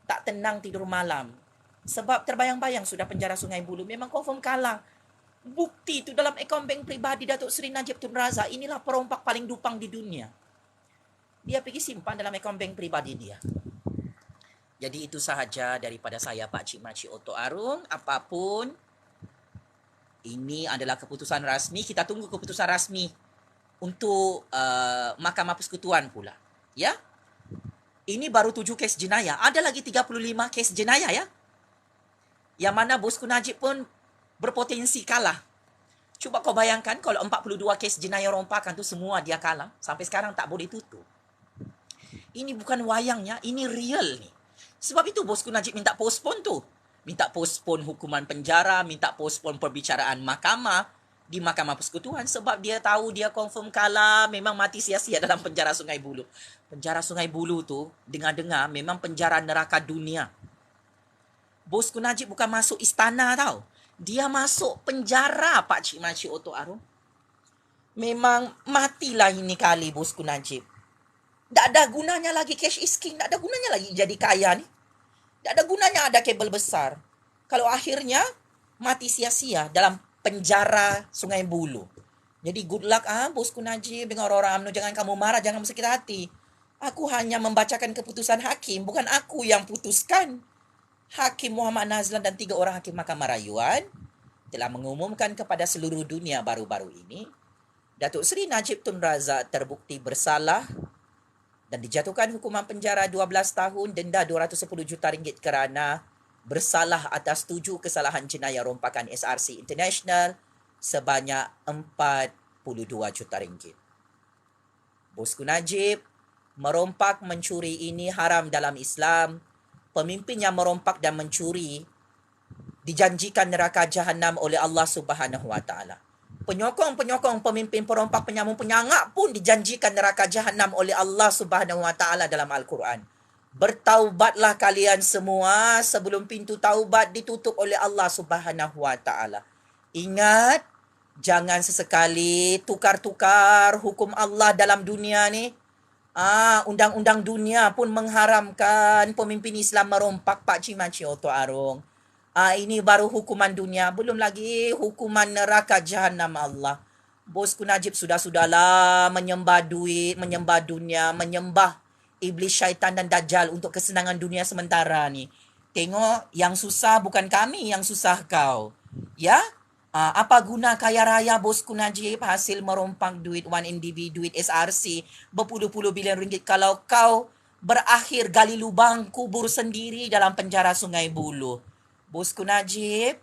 tak tenang tidur malam. Sebab terbayang-bayang sudah penjara Sungai Buloh memang confirm kalah. Bukti tu dalam akaun bank peribadi Datuk Seri Najib Tun Razak, inilah perompak paling dupang di dunia. Dia pergi simpan dalam akaun bank peribadi dia. Jadi itu sahaja daripada saya Pak Cik Makcik Oto Arum. Apapun, ini adalah keputusan rasmi. Kita tunggu keputusan rasmi untuk Mahkamah Persekutuan pula. Ya? Ini baru 7 kes jenayah. Ada lagi 35 kes jenayah ya. Yang mana bosku Najib pun berpotensi kalah. Cuba kau bayangkan kalau 42 kes jenayah rompakan tu semua dia kalah. Sampai sekarang tak boleh tutup. Ini bukan wayangnya, ini real ni. Sebab itu bosku Najib minta postpone tu. Minta postpone hukuman penjara, minta postpone perbicaraan mahkamah di Mahkamah Persekutuan sebab dia tahu dia confirm kalah, memang mati sia-sia dalam penjara Sungai Buloh. Penjara Sungai Buloh tu, dengar-dengar memang penjara neraka dunia. Bosku Najib bukan masuk istana tau. Dia masuk penjara Pak Cik Makcik Oto Arum. Memang matilah ini kali bosku Najib. Tak ada gunanya lagi cash is king. Tak ada gunanya lagi jadi kaya ni. Tak ada gunanya ada kabel besar. Kalau akhirnya mati sia-sia dalam penjara Sungai Buloh. Jadi good luck bosku Najib dengan orang-orang UMNO. Jangan kamu marah, jangan sakit hati. Aku hanya membacakan keputusan hakim. Bukan aku yang putuskan. Hakim Muhammad Nazlan dan 3 orang hakim Mahkamah Rayuan telah mengumumkan kepada seluruh dunia baru-baru ini Datuk Seri Najib Tun Razak terbukti bersalah dan dijatuhkan hukuman penjara 12 tahun, denda 210 juta ringgit kerana bersalah atas 7 kesalahan jenayah rompakan SRC International sebanyak 42 juta ringgit. Bosku Najib, merompak mencuri ini haram dalam Islam. Pemimpin yang merompak dan mencuri dijanjikan neraka jahanam oleh Allah Subhanahu Wa Taala. Penyokong-penyokong pemimpin perompak penyamun penyangak pun dijanjikan neraka jahanam oleh Allah Subhanahu Wa Taala dalam Al-Quran. Bertaubatlah kalian semua sebelum pintu taubat ditutup oleh Allah Subhanahu Wa Taala. Ingat, jangan sesekali tukar-tukar hukum Allah dalam dunia ni. Undang-undang dunia pun mengharamkan pemimpin Islam merompak Pak Cik Makcik Oto Arong. Ini baru hukuman dunia, belum lagi hukuman neraka jahanam Allah. Bosku Najib sudah-sudahlah menyembah duit, menyembah dunia, menyembah iblis, syaitan dan dajjal untuk kesenangan dunia sementara ni. Tengok, yang susah bukan kami, yang susah kau. Ya? Apa guna kaya raya bosku Najib hasil merompak duit one individu, duit SRC berpuluh-puluh bilion ringgit kalau kau berakhir gali lubang kubur sendiri dalam penjara Sungai Buloh. Bosku Najib,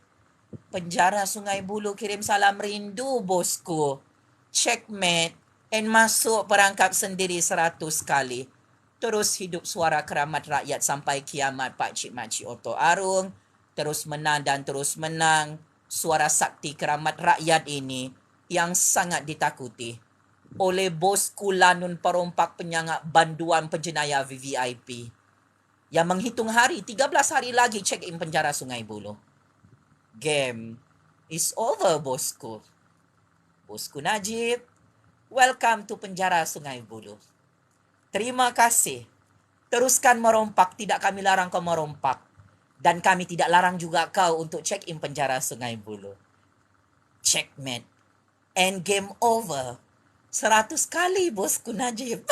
penjara Sungai Buloh kirim salam rindu bosku. Checkmate and masuk perangkap sendiri 100 kali. Terus hidup suara keramat rakyat sampai kiamat Pak Cik Makcik Oto Arong. Terus menang dan terus menang. Suara sakti keramat rakyat ini yang sangat ditakuti oleh bosku lanun perompak penyangak banduan penjenayah VVIP. Yang menghitung hari, 13 hari lagi check-in penjara Sungai Buloh. Game is over, bosku. Bosku Najib, welcome to penjara Sungai Buloh. Terima kasih. Teruskan merompak, tidak kami larang kau merompak. Dan kami tidak larang juga kau untuk check-in penjara Sungai Buloh. Checkmate. And game over. 100 kali, bosku Najib.